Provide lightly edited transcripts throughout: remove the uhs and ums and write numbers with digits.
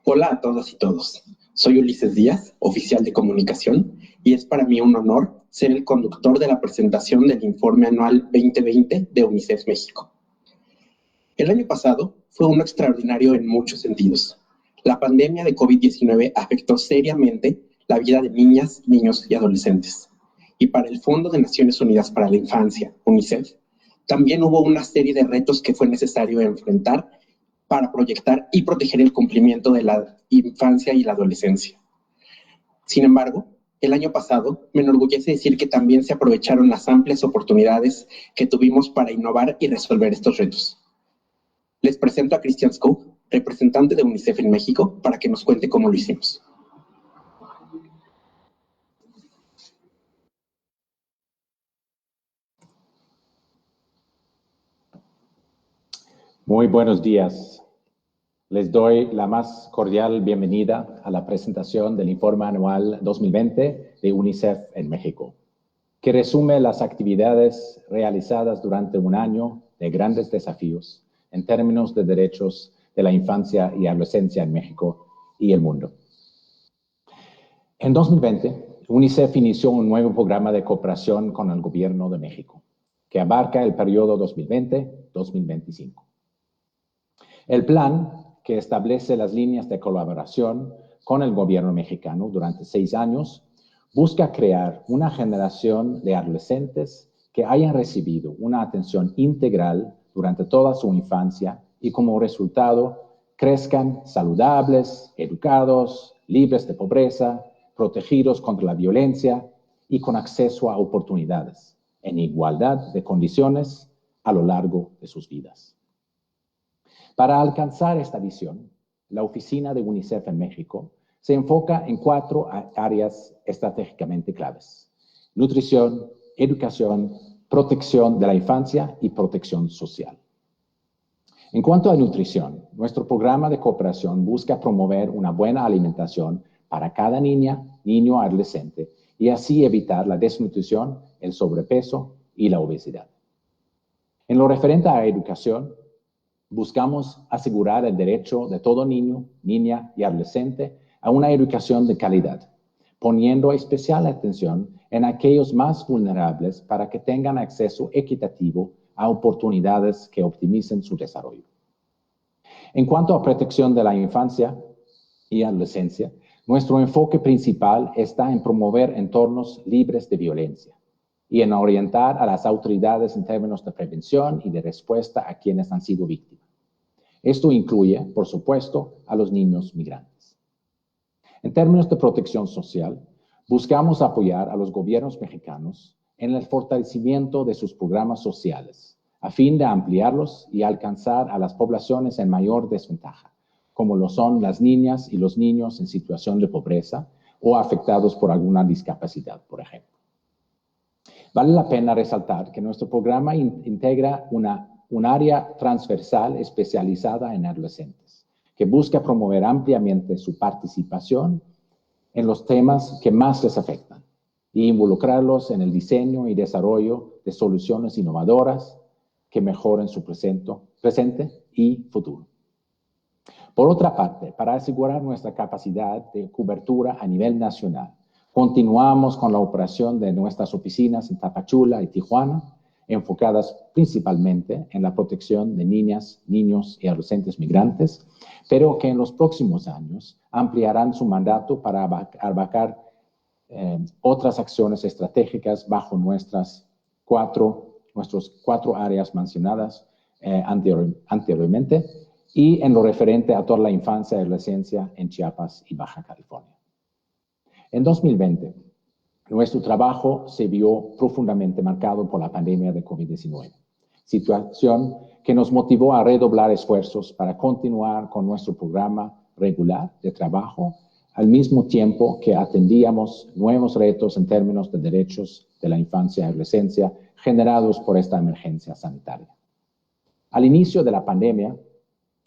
Hola a todas y todos. Soy Ulises Díaz, oficial de comunicación, y es para mí un honor ser el conductor de la presentación del Informe Anual 2020 de UNICEF México. El año pasado fue uno extraordinario en muchos sentidos. La pandemia de COVID-19 afectó seriamente la vida de niñas, niños y adolescentes. Y para el Fondo de Naciones Unidas para la Infancia, UNICEF, también hubo una serie de retos que fue necesario enfrentar para proyectar y proteger el cumplimiento de la infancia y la adolescencia. Sin embargo, el año pasado me enorgullece decir que también se aprovecharon las amplias oportunidades que tuvimos para innovar y resolver estos retos. Les presento a Christian Skov, representante de UNICEF en México, para que nos cuente cómo lo hicimos. Muy buenos días. Les doy la más cordial bienvenida a la presentación del Informe Anual 2020 de UNICEF en México, que resume las actividades realizadas durante un año de grandes desafíos en términos de derechos de la infancia y adolescencia en México y el mundo. En 2020, UNICEF inició un nuevo programa de cooperación con el Gobierno de México, que abarca el periodo 2020-2025. El plan, que establece las líneas de colaboración con el gobierno mexicano durante 6 años, busca crear una generación de adolescentes que hayan recibido una atención integral durante toda su infancia y como resultado crezcan saludables, educados, libres de pobreza, protegidos contra la violencia y con acceso a oportunidades en igualdad de condiciones a lo largo de sus vidas. Para alcanzar esta visión, la oficina de UNICEF en México se enfoca en 4 áreas estratégicamente claves: nutrición, educación, protección de la infancia y protección social. En cuanto a nutrición, nuestro programa de cooperación busca promover una buena alimentación para cada niña, niño o adolescente y así evitar la desnutrición, el sobrepeso y la obesidad. En lo referente a educación, buscamos asegurar el derecho de todo niño, niña y adolescente a una educación de calidad, poniendo especial atención en aquellos más vulnerables para que tengan acceso equitativo a oportunidades que optimicen su desarrollo. En cuanto a protección de la infancia y adolescencia, nuestro enfoque principal está en promover entornos libres de violencia y en orientar a las autoridades en términos de prevención y de respuesta a quienes han sido víctimas. Esto incluye, por supuesto, a los niños migrantes. En términos de protección social, buscamos apoyar a los gobiernos mexicanos en el fortalecimiento de sus programas sociales, a fin de ampliarlos y alcanzar a las poblaciones en mayor desventaja, como lo son las niñas y los niños en situación de pobreza o afectados por alguna discapacidad, por ejemplo. Vale la pena resaltar que nuestro programa integra un área transversal especializada en adolescentes, que busca promover ampliamente su participación en los temas que más les afectan y involucrarlos en el diseño y desarrollo de soluciones innovadoras que mejoren su presente y futuro. Por otra parte, para asegurar nuestra capacidad de cobertura a nivel nacional, continuamos con la operación de nuestras oficinas en Tapachula y Tijuana, enfocadas principalmente en la protección de niñas, niños y adolescentes migrantes, pero que en los próximos años ampliarán su mandato para abarcar otras acciones estratégicas bajo nuestras cuatro áreas mencionadas anteriormente y en lo referente a toda la infancia y adolescencia en Chiapas y Baja California. En 2020, nuestro trabajo se vio profundamente marcado por la pandemia de COVID-19, situación que nos motivó a redoblar esfuerzos para continuar con nuestro programa regular de trabajo, al mismo tiempo que atendíamos nuevos retos en términos de derechos de la infancia y adolescencia generados por esta emergencia sanitaria. Al inicio de la pandemia,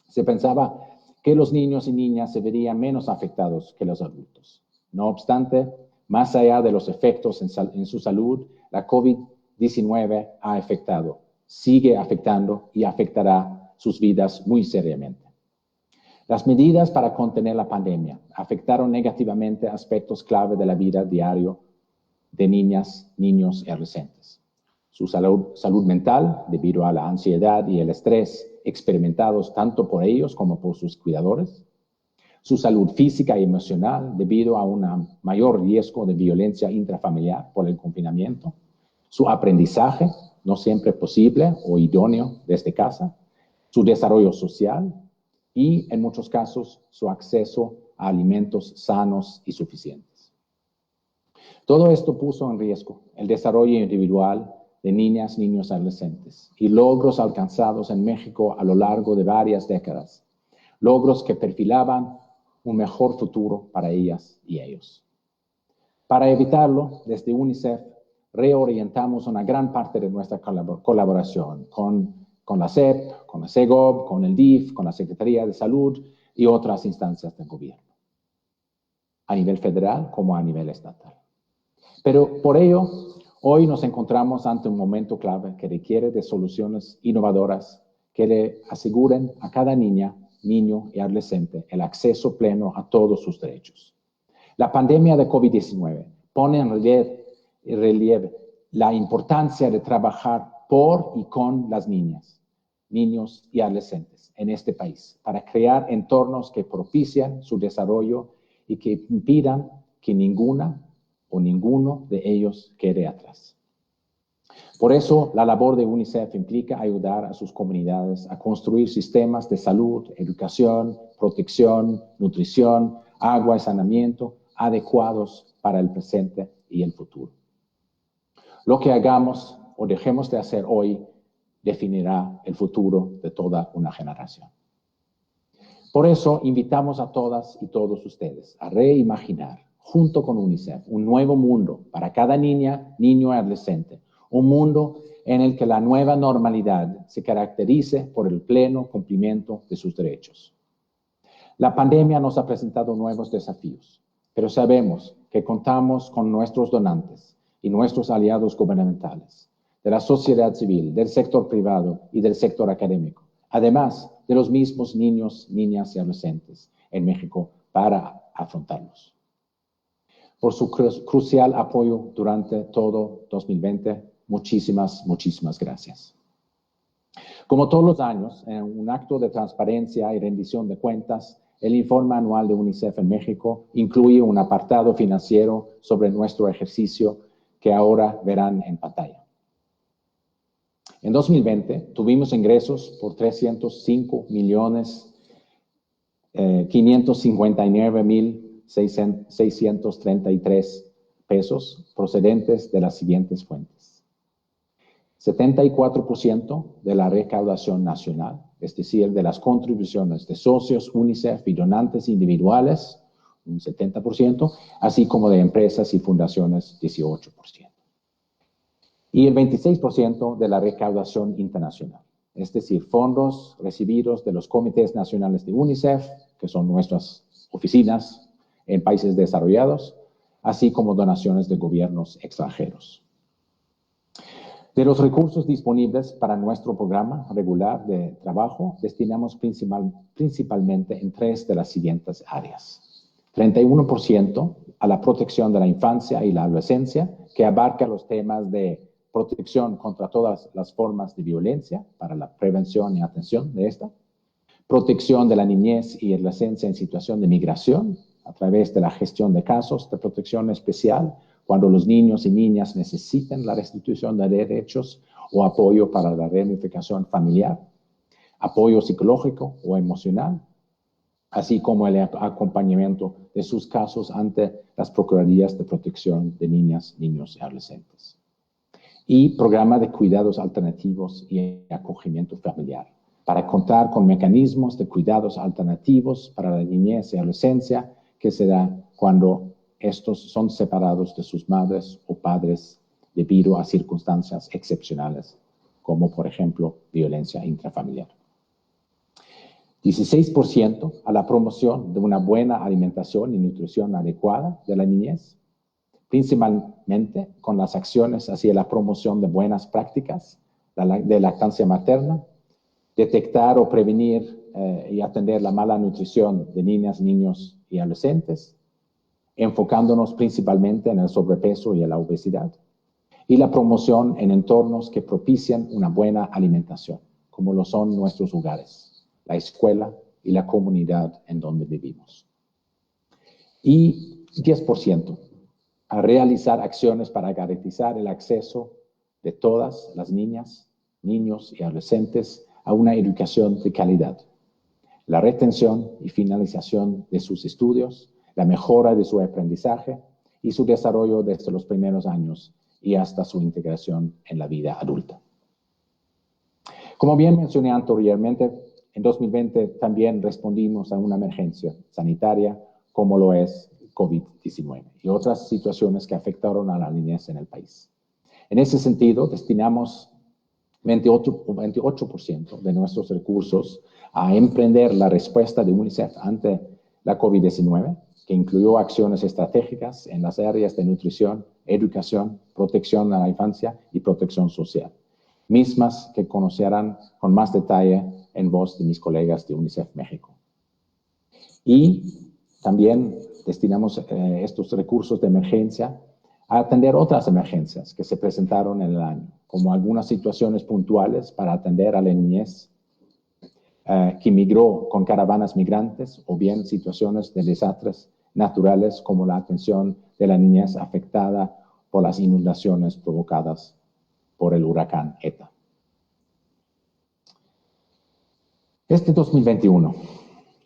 se pensaba que los niños y niñas se verían menos afectados que los adultos. No obstante, más allá de los efectos en su salud, la COVID-19 ha afectado, sigue afectando y afectará sus vidas muy seriamente. Las medidas para contener la pandemia afectaron negativamente aspectos clave de la vida diaria de niñas, niños y adolescentes. Su salud mental, debido a la ansiedad y el estrés experimentados tanto por ellos como por sus cuidadores. Su salud física y emocional, debido a un mayor riesgo de violencia intrafamiliar por el confinamiento. Su aprendizaje, no siempre posible o idóneo desde casa. Su desarrollo social y, en muchos casos, su acceso a alimentos sanos y suficientes. Todo esto puso en riesgo el desarrollo individual de niñas, niños y adolescentes y logros alcanzados en México a lo largo de varias décadas. Logros que perfilaban un mejor futuro para ellas y ellos. Para evitarlo, desde UNICEF reorientamos una gran parte de nuestra colaboración con la SEP, con la CEGOV, con el DIF, con la Secretaría de Salud y otras instancias del gobierno, a nivel federal como a nivel estatal. Pero por ello, hoy nos encontramos ante un momento clave que requiere de soluciones innovadoras que le aseguren a cada niña, niño y adolescente el acceso pleno a todos sus derechos. La pandemia de COVID-19 pone en relieve la importancia de trabajar por y con las niñas, niños y adolescentes en este país para crear entornos que propician su desarrollo y que impidan que ninguna o ninguno de ellos quede atrás. Por eso, la labor de UNICEF implica ayudar a sus comunidades a construir sistemas de salud, educación, protección, nutrición, agua y saneamiento adecuados para el presente y el futuro. Lo que hagamos o dejemos de hacer hoy definirá el futuro de toda una generación. Por eso, invitamos a todas y todos ustedes a reimaginar, junto con UNICEF, un nuevo mundo para cada niña, niño y adolescente. Un mundo en el que la nueva normalidad se caracterice por el pleno cumplimiento de sus derechos. La pandemia nos ha presentado nuevos desafíos, pero sabemos que contamos con nuestros donantes y nuestros aliados gubernamentales, de la sociedad civil, del sector privado y del sector académico, además de los mismos niños, niñas y adolescentes en México para afrontarlos. Por su crucial apoyo durante todo 2020, muchísimas gracias. Como todos los años, en un acto de transparencia y rendición de cuentas, el informe anual de UNICEF en México incluye un apartado financiero sobre nuestro ejercicio que ahora verán en pantalla. En 2020 tuvimos ingresos por 305.559.633 pesos procedentes de las siguientes fuentes. 74% de la recaudación nacional, es decir, de las contribuciones de socios UNICEF y donantes individuales, un 70%, así como de empresas y fundaciones, 18%. Y el 26% de la recaudación internacional, es decir, fondos recibidos de los comités nacionales de UNICEF, que son nuestras oficinas en países desarrollados, así como donaciones de gobiernos extranjeros. De los recursos disponibles para nuestro programa regular de trabajo, destinamos principalmente en tres de las siguientes áreas. 31% a la protección de la infancia y la adolescencia, que abarca los temas de protección contra todas las formas de violencia para la prevención y atención de esta, protección de la niñez y adolescencia en situación de migración, a través de la gestión de casos de protección especial, cuando los niños y niñas necesiten la restitución de derechos o apoyo para la reunificación familiar, apoyo psicológico o emocional, así como el acompañamiento de sus casos ante las Procuradurías de Protección de Niñas, Niños y Adolescentes. Y programa de cuidados alternativos y acogimiento familiar, para contar con mecanismos de cuidados alternativos para la niñez y adolescencia que se da cuando estos son separados de sus madres o padres debido a circunstancias excepcionales, como por ejemplo violencia intrafamiliar. 16% a la promoción de una buena alimentación y nutrición adecuada de la niñez, principalmente con las acciones hacia la promoción de buenas prácticas de lactancia materna, detectar o prevenir y atender la mala nutrición de niñas, niños y adolescentes, enfocándonos principalmente en el sobrepeso y en la obesidad, y la promoción en entornos que propician una buena alimentación, como lo son nuestros hogares, la escuela y la comunidad en donde vivimos. Y 10% a realizar acciones para garantizar el acceso de todas las niñas, niños y adolescentes a una educación de calidad, la retención y finalización de sus estudios, la mejora de su aprendizaje y su desarrollo desde los primeros años y hasta su integración en la vida adulta. Como bien mencioné anteriormente, en 2020 también respondimos a una emergencia sanitaria como lo es COVID-19 y otras situaciones que afectaron a la niñez en el país. En ese sentido, destinamos 28% de nuestros recursos a emprender la respuesta de UNICEF ante la COVID-19, que incluyó acciones estratégicas en las áreas de nutrición, educación, protección a la infancia y protección social, mismas que conocerán con más detalle en voz de mis colegas de UNICEF México. Y también destinamos estos recursos de emergencia a atender otras emergencias que se presentaron en el año, como algunas situaciones puntuales para atender a la niñez que migró con caravanas migrantes o bien situaciones de desastres naturales como la atención de la niñez afectada por las inundaciones provocadas por el huracán ETA. Este 2021,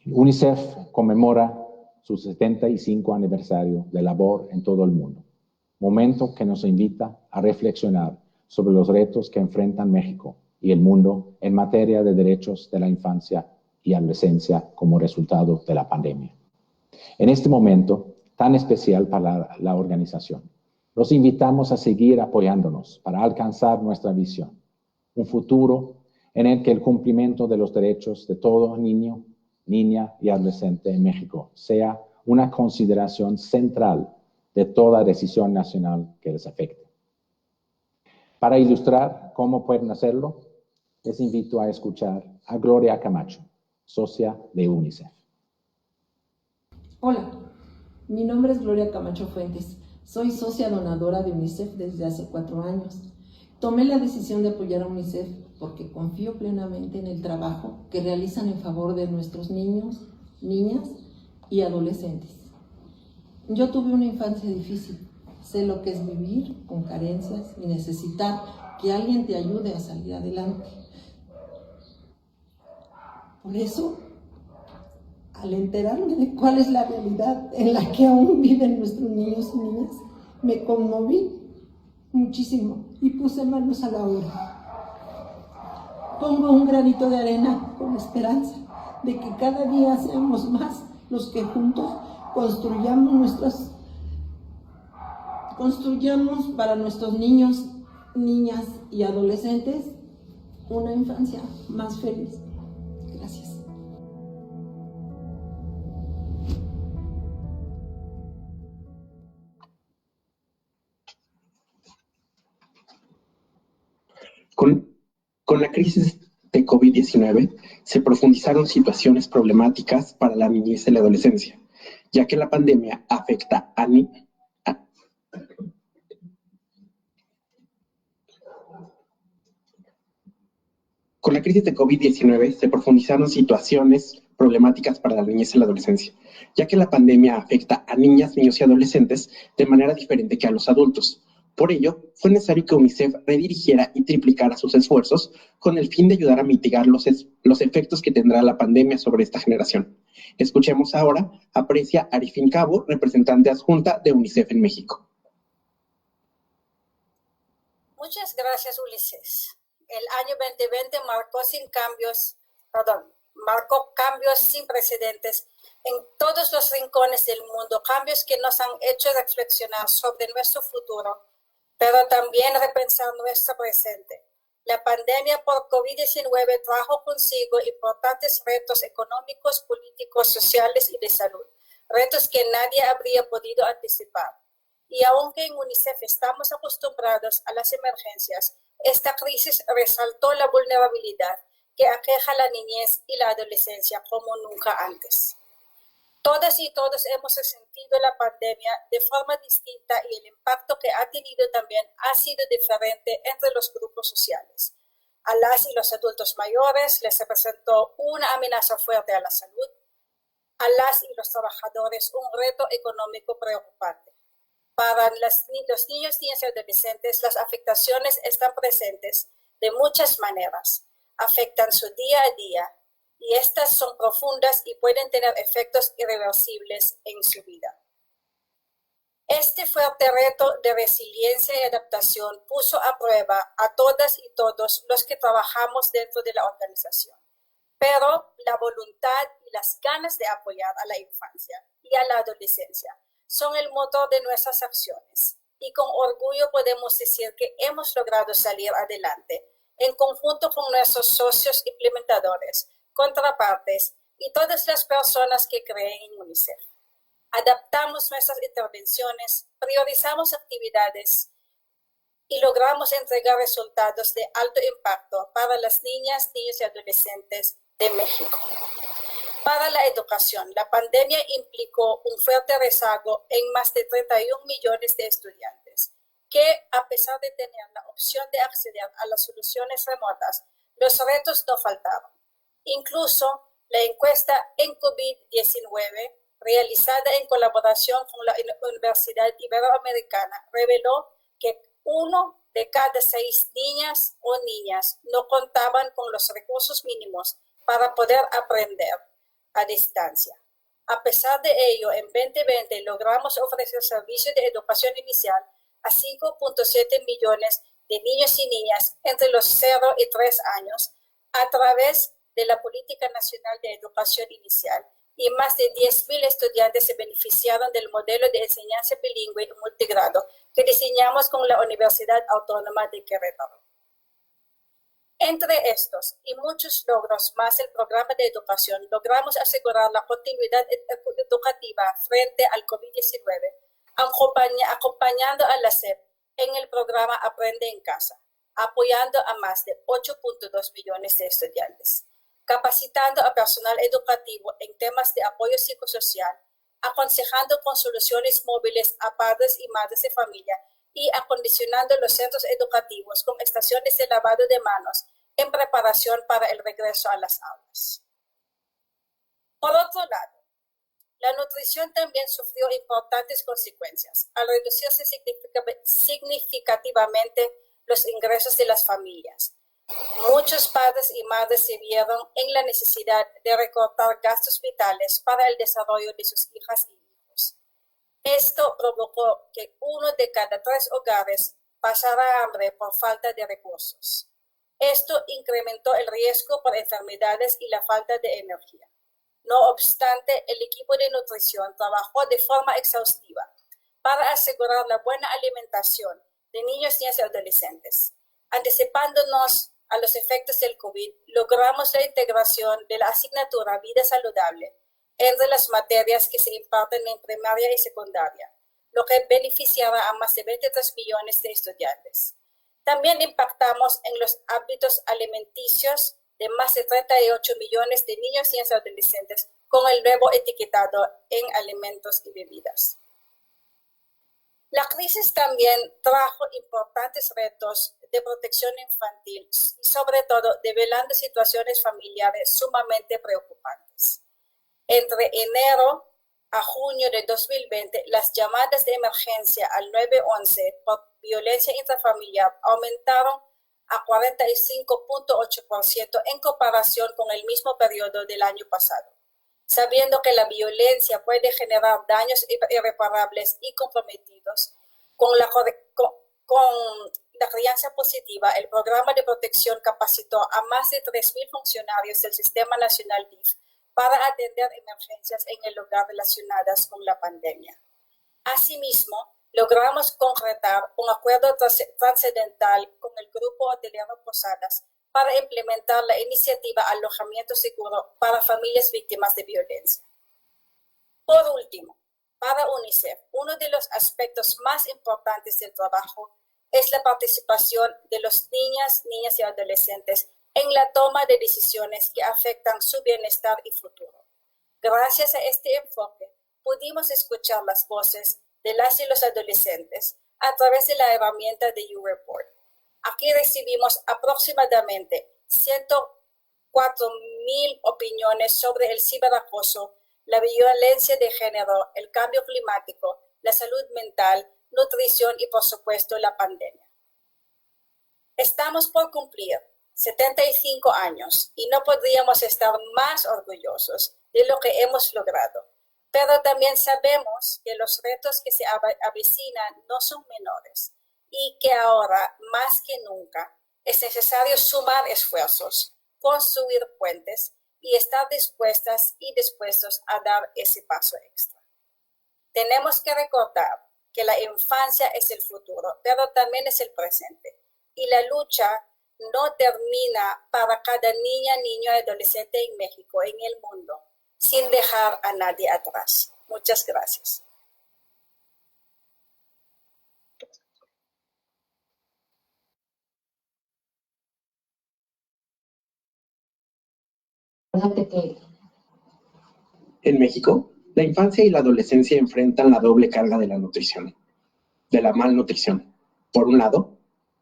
UNICEF conmemora su 75 aniversario de labor en todo el mundo, momento que nos invita a reflexionar sobre los retos que enfrentan México y el mundo en materia de derechos de la infancia y adolescencia como resultado de la pandemia. En este momento tan especial para la organización, los invitamos a seguir apoyándonos para alcanzar nuestra visión, un futuro en el que el cumplimiento de los derechos de todo niño, niña y adolescente en México sea una consideración central de toda decisión nacional que les afecte. Para ilustrar cómo pueden hacerlo, les invito a escuchar a Gloria Camacho, socia de UNICEF. Hola, mi nombre es Gloria Camacho Fuentes. Soy socia donadora de UNICEF desde hace 4 años. Tomé la decisión de apoyar a UNICEF porque confío plenamente en el trabajo que realizan en favor de nuestros niños, niñas y adolescentes. Yo tuve una infancia difícil. Sé lo que es vivir con carencias y necesitar que alguien te ayude a salir adelante. Por eso, al enterarme de cuál es la realidad en la que aún viven nuestros niños y niñas, me conmoví muchísimo y puse manos a la obra. Pongo un granito de arena con esperanza de que cada día seamos más los que juntos construyamos para nuestros niños, niñas y adolescentes una infancia más feliz. Gracias. Con la crisis de COVID-19 se profundizaron situaciones problemáticas para la niñez y la adolescencia, ya que la pandemia afecta a Con la crisis de COVID-19 se profundizaron situaciones problemáticas para la niñez y la adolescencia, ya que la pandemia afecta a niñas, niños y adolescentes de manera diferente que a los adultos. Por ello, fue necesario que UNICEF redirigiera y triplicara sus esfuerzos con el fin de ayudar a mitigar los efectos que tendrá la pandemia sobre esta generación. Escuchemos ahora a Precia Arifin Cabo, representante adjunta de UNICEF en México. Muchas gracias, Ulises. El año 2020 marcó cambios sin precedentes en todos los rincones del mundo, cambios que nos han hecho reflexionar sobre nuestro futuro, pero también repensar nuestro presente. La pandemia por COVID-19 trajo consigo importantes retos económicos, políticos, sociales y de salud, retos que nadie habría podido anticipar. Y aunque en UNICEF estamos acostumbrados a las emergencias, esta crisis resaltó la vulnerabilidad que aqueja la niñez y la adolescencia como nunca antes. Todas y todos hemos resentido la pandemia de forma distinta y el impacto que ha tenido también ha sido diferente entre los grupos sociales. A las y los adultos mayores les representó una amenaza fuerte a la salud, a las y los trabajadores un reto económico preocupante. Para los niños, niñas y adolescentes, las afectaciones están presentes de muchas maneras. Afectan su día a día y estas son profundas y pueden tener efectos irreversibles en su vida. Este fuerte reto de resiliencia y adaptación puso a prueba a todas y todos los que trabajamos dentro de la organización. Pero la voluntad y las ganas de apoyar a la infancia y a la adolescencia son el motor de nuestras acciones y con orgullo podemos decir que hemos logrado salir adelante en conjunto con nuestros socios implementadores, contrapartes y todas las personas que creen en UNICEF. Adaptamos nuestras intervenciones, priorizamos actividades y logramos entregar resultados de alto impacto para las niñas, niños y adolescentes de México. Para la educación, la pandemia implicó un fuerte rezago en más de 31 millones de estudiantes, que a pesar de tener la opción de acceder a las soluciones remotas, los retos no faltaron. Incluso la encuesta en COVID-19, realizada en colaboración con la Universidad Iberoamericana, reveló que 1 de cada 6 niñas o niñas no contaban con los recursos mínimos para poder aprender a distancia. A pesar de ello, en 2020 logramos ofrecer servicios de educación inicial a 5.7 millones de niños y niñas entre los 0 y 3 años a través de la Política Nacional de Educación Inicial, y más de 10,000 estudiantes se beneficiaron del modelo de enseñanza bilingüe y multigrado que diseñamos con la Universidad Autónoma de Querétaro. Entre estos y muchos logros más el programa de educación, logramos asegurar la continuidad educativa frente al COVID-19, acompañando a la SEP en el programa Aprende en Casa, apoyando a más de 8.2 millones de estudiantes, capacitando a personal educativo en temas de apoyo psicosocial, aconsejando con soluciones móviles a padres y madres de familia y acondicionando los centros educativos con estaciones de lavado de manos en preparación para el regreso a las aulas. Por otro lado, la nutrición también sufrió importantes consecuencias al reducirse significativamente los ingresos de las familias. Muchos padres y madres se vieron en la necesidad de recortar gastos vitales para el desarrollo de sus hijas y hijos. Esto provocó que 1 de cada 3 hogares pasara hambre por falta de recursos. Esto incrementó el riesgo por enfermedades y la falta de energía. No obstante, el equipo de nutrición trabajó de forma exhaustiva para asegurar la buena alimentación de niños, niñas y adolescentes. Anticipándonos a los efectos del COVID, logramos la integración de la asignatura Vida Saludable entre las materias que se imparten en primaria y secundaria, lo que beneficiará a más de 23 millones de estudiantes. También impactamos en los hábitos alimenticios de más de 38 millones de niños y niñas y adolescentes con el nuevo etiquetado en alimentos y bebidas. La crisis también trajo importantes retos de protección infantil y sobre todo develando situaciones familiares sumamente preocupantes. Entre enero a junio de 2020, las llamadas de emergencia al 911 por violencia intrafamiliar aumentaron a 45.8% en comparación con el mismo periodo del año pasado. Sabiendo que la violencia puede generar daños irreparables y comprometidos, con la crianza positiva, el programa de protección capacitó a más de 3,000 funcionarios del Sistema Nacional DIF para atender emergencias en el hogar relacionadas con la pandemia. Asimismo, logramos concretar un acuerdo trascendental con el Grupo Hotelero Posadas para implementar la iniciativa Alojamiento Seguro para familias víctimas de violencia. Por último, para UNICEF, uno de los aspectos más importantes del trabajo es la participación de los niñas y adolescentes en la toma de decisiones que afectan su bienestar y futuro. Gracias a este enfoque, pudimos escuchar las voces de las y los adolescentes a través de la herramienta de YouReport. Aquí recibimos aproximadamente 104,000 opiniones sobre el ciberacoso, la violencia de género, el cambio climático, la salud mental, nutrición y, por supuesto, la pandemia. Estamos por cumplir 75 años y no podríamos estar más orgullosos de lo que hemos logrado. Pero también sabemos que los retos que se avecinan no son menores y que ahora, más que nunca, es necesario sumar esfuerzos, construir puentes y estar dispuestas y dispuestos a dar ese paso extra. Tenemos que recordar que la infancia es el futuro, pero también es el presente. Y la lucha no termina para cada niña, niño y adolescente en México, en el mundo, sin dejar a nadie atrás. Muchas gracias. En México, la infancia y la adolescencia enfrentan la doble carga de la nutrición, de la malnutrición. Por un lado,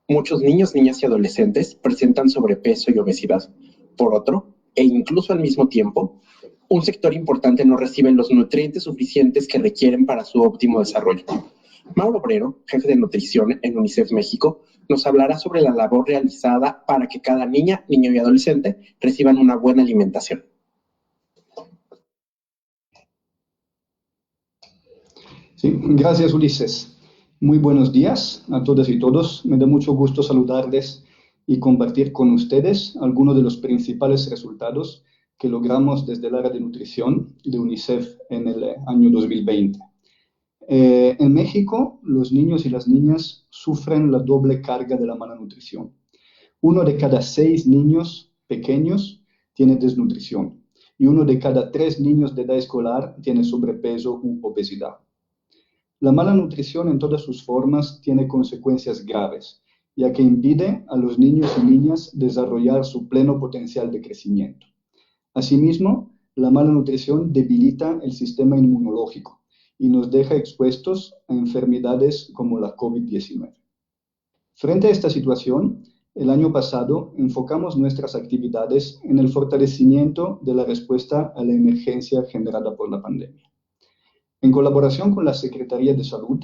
muchos niños, niñas y adolescentes presentan sobrepeso y obesidad. Por otro, e incluso al mismo tiempo, un sector importante no recibe los nutrientes suficientes que requieren para su óptimo desarrollo. Mauro Obrero, jefe de nutrición en UNICEF México, nos hablará sobre la labor realizada para que cada niña, niño y adolescente reciban una buena alimentación. Sí, gracias, Ulises. Muy buenos días a todas y todos. Me da mucho gusto saludarles y compartir con ustedes algunos de los principales resultados que logramos desde el área de nutrición de UNICEF en el año 2020. En México, los niños y las niñas sufren la doble carga de la mala nutrición. 1 de cada 6 niños pequeños tiene desnutrición y 1 de cada 3 niños de edad escolar tiene sobrepeso u obesidad. La mala nutrición en todas sus formas tiene consecuencias graves, ya que impide a los niños y niñas desarrollar su pleno potencial de crecimiento. Asimismo, la mala nutrición debilita el sistema inmunológico y nos deja expuestos a enfermedades como la COVID-19. Frente a esta situación, el año pasado enfocamos nuestras actividades en el fortalecimiento de la respuesta a la emergencia generada por la pandemia. En colaboración con la Secretaría de Salud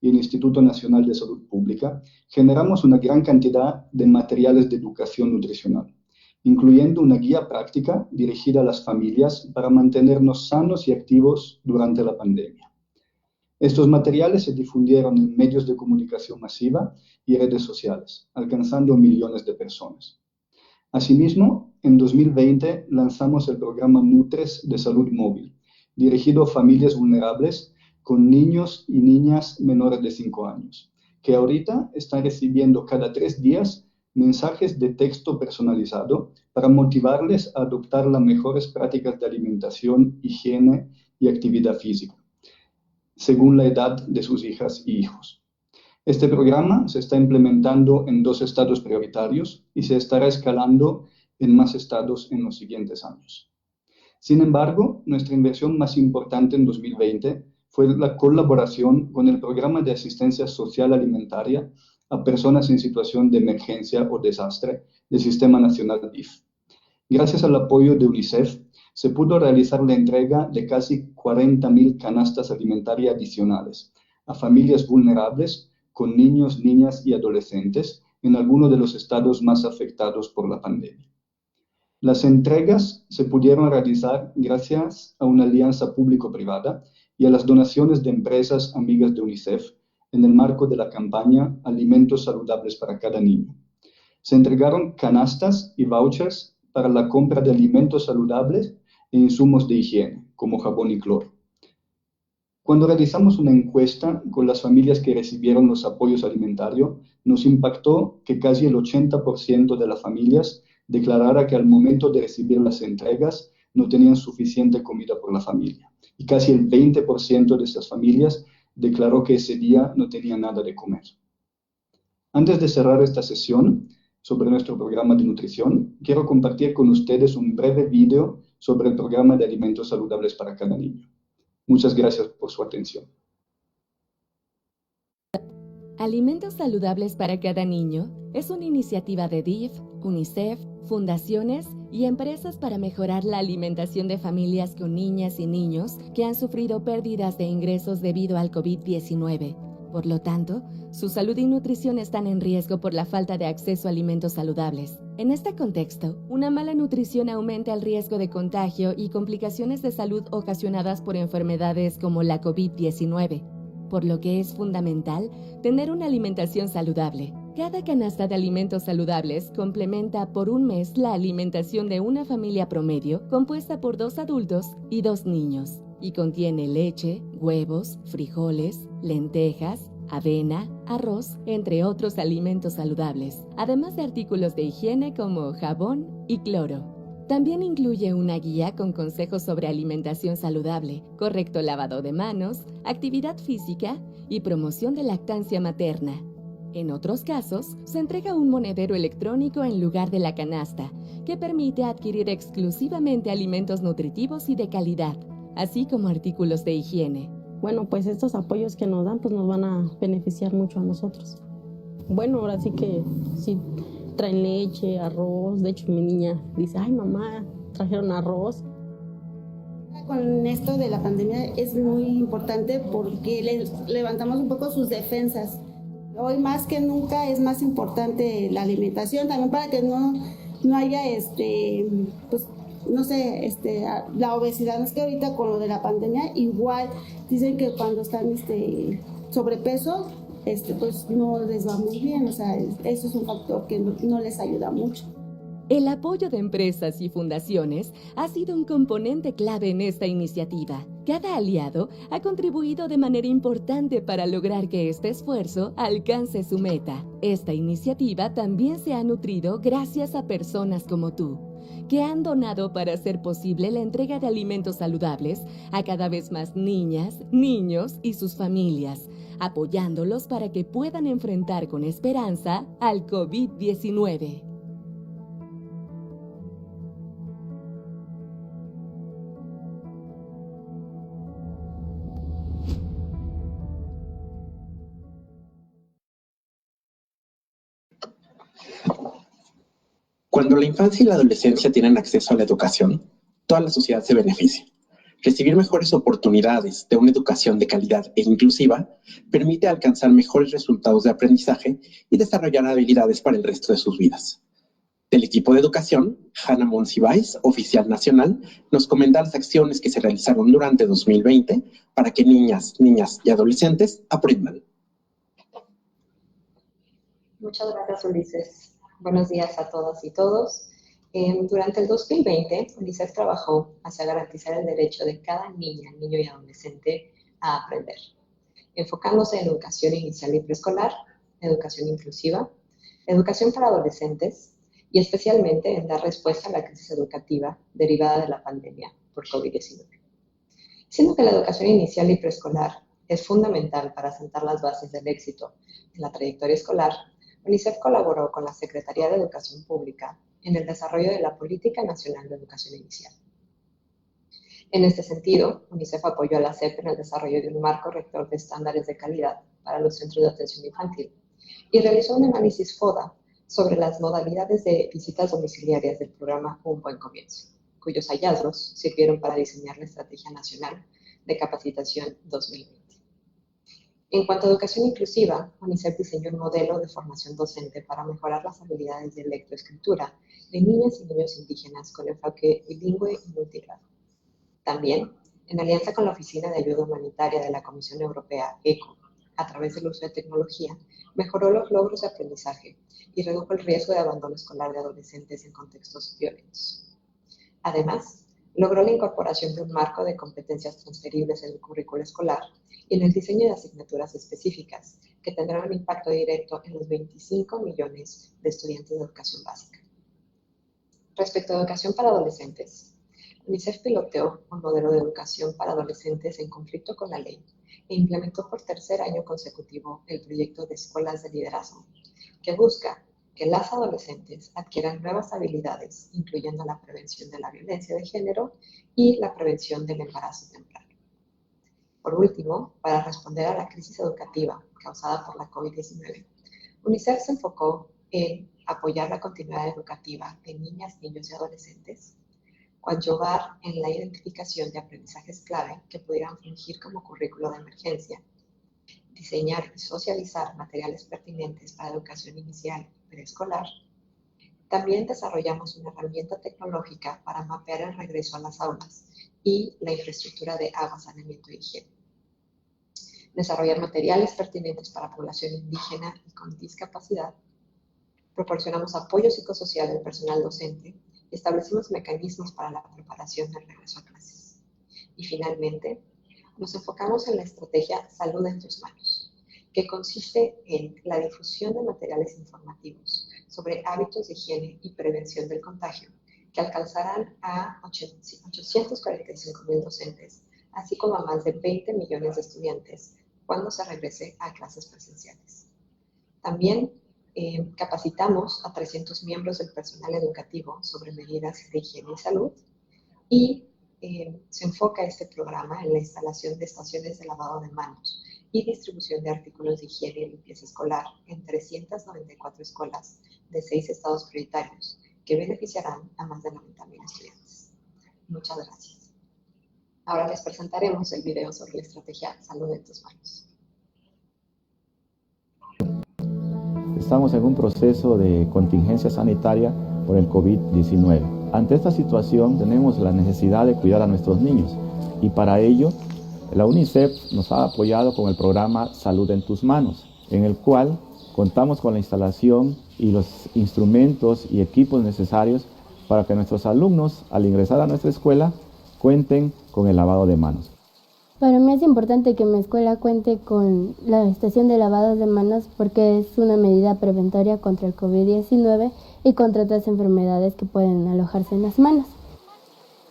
y el Instituto Nacional de Salud Pública, generamos una gran cantidad de materiales de educación nutricional, incluyendo una guía práctica dirigida a las familias para mantenernos sanos y activos durante la pandemia. Estos materiales se difundieron en medios de comunicación masiva y redes sociales, alcanzando millones de personas. Asimismo, en 2020 lanzamos el programa Nutres de Salud Móvil, dirigido a familias vulnerables con niños y niñas menores de 5 años, que ahorita están recibiendo cada 3 días mensajes de texto personalizado para motivarles a adoptar las mejores prácticas de alimentación, higiene y actividad física, según la edad de sus hijas y hijos. Este programa se está implementando en 2 estados prioritarios y se estará escalando en más estados en los siguientes años. Sin embargo, nuestra inversión más importante en 2020 fue la colaboración con el Programa de Asistencia Social Alimentaria a Personas en Situación de Emergencia o Desastre del Sistema Nacional DIF. Gracias al apoyo de UNICEF, se pudo realizar la entrega de casi 40.000 canastas alimentarias adicionales a familias vulnerables con niños, niñas y adolescentes en algunos de los estados más afectados por la pandemia. Las entregas se pudieron realizar gracias a una alianza público-privada y a las donaciones de empresas amigas de UNICEF en el marco de la campaña Alimentos Saludables para cada niño. Se entregaron canastas y vouchers para la compra de alimentos saludables e insumos de higiene, como jabón y cloro. Cuando realizamos una encuesta con las familias que recibieron los apoyos alimentarios, nos impactó que casi el 80% de las familias declarara que al momento de recibir las entregas no tenían suficiente comida por la familia. Y casi el 20% de estas familias declaró que ese día no tenía nada de comer. Antes de cerrar esta sesión sobre nuestro programa de nutrición, quiero compartir con ustedes un breve video sobre el programa de alimentos saludables para cada niño. Muchas gracias por su atención. Alimentos Saludables para cada niño es una iniciativa de DIF, UNICEF, fundaciones y empresas para mejorar la alimentación de familias con niñas y niños que han sufrido pérdidas de ingresos debido al COVID-19. Por lo tanto, su salud y nutrición están en riesgo por la falta de acceso a alimentos saludables. En este contexto, una mala nutrición aumenta el riesgo de contagio y complicaciones de salud ocasionadas por enfermedades como la COVID-19, por lo que es fundamental tener una alimentación saludable. Cada canasta de alimentos saludables complementa por un mes la alimentación de una familia promedio compuesta por 2 adultos y 2 niños, y contiene leche, huevos, frijoles, lentejas, avena, arroz, entre otros alimentos saludables, además de artículos de higiene como jabón y cloro. También incluye una guía con consejos sobre alimentación saludable, correcto lavado de manos, actividad física y promoción de lactancia materna. En otros casos, se entrega un monedero electrónico en lugar de la canasta, que permite adquirir exclusivamente alimentos nutritivos y de calidad, así como artículos de higiene. Bueno, pues estos apoyos que nos dan, pues nos van a beneficiar mucho a nosotros. Bueno, ahora sí que sí traen leche, arroz. De hecho, mi niña dice, ay mamá, trajeron arroz. Con esto de la pandemia es muy importante porque levantamos un poco sus defensas. Hoy más que nunca es más importante la alimentación, también para que no haya pues no sé, la obesidad. Es que ahorita con lo de la pandemia igual dicen que cuando están sobrepeso, pues no les va muy bien. O sea, eso es un factor que no les ayuda mucho. El apoyo de empresas y fundaciones ha sido un componente clave en esta iniciativa. Cada aliado ha contribuido de manera importante para lograr que este esfuerzo alcance su meta. Esta iniciativa también se ha nutrido gracias a personas como tú, que han donado para hacer posible la entrega de alimentos saludables a cada vez más niñas, niños y sus familias, apoyándolos para que puedan enfrentar con esperanza al COVID-19. Cuando la infancia y la adolescencia tienen acceso a la educación, toda la sociedad se beneficia. Recibir mejores oportunidades de una educación de calidad e inclusiva permite alcanzar mejores resultados de aprendizaje y desarrollar habilidades para el resto de sus vidas. Del equipo de educación, Hanna Monsiváis, oficial nacional, nos comenta las acciones que se realizaron durante 2020 para que niñas y adolescentes aprendan. Muchas gracias, Ulises. Buenos días a todas y todos. Durante el 2020, UNICEF trabajó hacia garantizar el derecho de cada niña, niño y adolescente a aprender, enfocándose en educación inicial y preescolar, educación inclusiva, educación para adolescentes y especialmente en dar respuesta a la crisis educativa derivada de la pandemia por COVID-19. Siendo que la educación inicial y preescolar es fundamental para sentar las bases del éxito en la trayectoria escolar, UNICEF colaboró con la Secretaría de Educación Pública en el desarrollo de la Política Nacional de Educación Inicial. En este sentido, UNICEF apoyó a la SEP en el desarrollo de un marco rector de estándares de calidad para los centros de atención infantil y realizó un análisis FODA sobre las modalidades de visitas domiciliarias del programa Un Buen Comienzo, cuyos hallazgos sirvieron para diseñar la Estrategia Nacional de Capacitación 2020. En cuanto a educación inclusiva, UNICEF diseñó un modelo de formación docente para mejorar las habilidades de lectoescritura de niñas y niños indígenas con enfoque bilingüe y multigrado. También, en alianza con la Oficina de Ayuda Humanitaria de la Comisión Europea, ECHO, a través del uso de tecnología, mejoró los logros de aprendizaje y redujo el riesgo de abandono escolar de adolescentes en contextos violentos. Además, logró la incorporación de un marco de competencias transferibles en el currículo escolar y en el diseño de asignaturas específicas que tendrán un impacto directo en los 25 millones de estudiantes de educación básica. Respecto a educación para adolescentes, UNICEF piloteó un modelo de educación para adolescentes en conflicto con la ley e implementó por tercer año consecutivo el proyecto de Escuelas de Liderazgo, que busca que las adolescentes adquieran nuevas habilidades, incluyendo la prevención de la violencia de género y la prevención del embarazo temprano. Por último, para responder a la crisis educativa causada por la COVID-19, UNICEF se enfocó en apoyar la continuidad educativa de niñas, niños y adolescentes, coadyuvar en la identificación de aprendizajes clave que pudieran fungir como currículo de emergencia, diseñar y socializar materiales pertinentes para educación inicial y preescolar. También desarrollamos una herramienta tecnológica para mapear el regreso a las aulas y la infraestructura de agua, saneamiento y higiene. Desarrollar materiales pertinentes para población indígena y con discapacidad. Proporcionamos apoyo psicosocial al personal docente y establecimos mecanismos para la preparación del regreso a clases. Y finalmente, nos enfocamos en la estrategia Salud en tus manos, que consiste en la difusión de materiales informativos sobre hábitos de higiene y prevención del contagio, que alcanzarán a 845,000 docentes, así como a más de 20 millones de estudiantes cuando se regrese a clases presenciales. También capacitamos a 300 miembros del personal educativo sobre medidas de higiene y salud y se enfoca este programa en la instalación de estaciones de lavado de manos y distribución de artículos de higiene y limpieza escolar en 394 escuelas de 6 estados prioritarios que beneficiarán a más de 90,000 estudiantes. Muchas gracias. Ahora les presentaremos el video sobre la estrategia Salud en tus manos. Estamos en un proceso de contingencia sanitaria por el COVID-19. Ante esta situación tenemos la necesidad de cuidar a nuestros niños y para ello la UNICEF nos ha apoyado con el programa Salud en tus manos, en el cual contamos con la instalación y los instrumentos y equipos necesarios para que nuestros alumnos al ingresar a nuestra escuela cuenten con el lavado de manos. Para mí es importante que mi escuela cuente con la estación de lavado de manos porque es una medida preventoria contra el COVID-19 y contra otras enfermedades que pueden alojarse en las manos.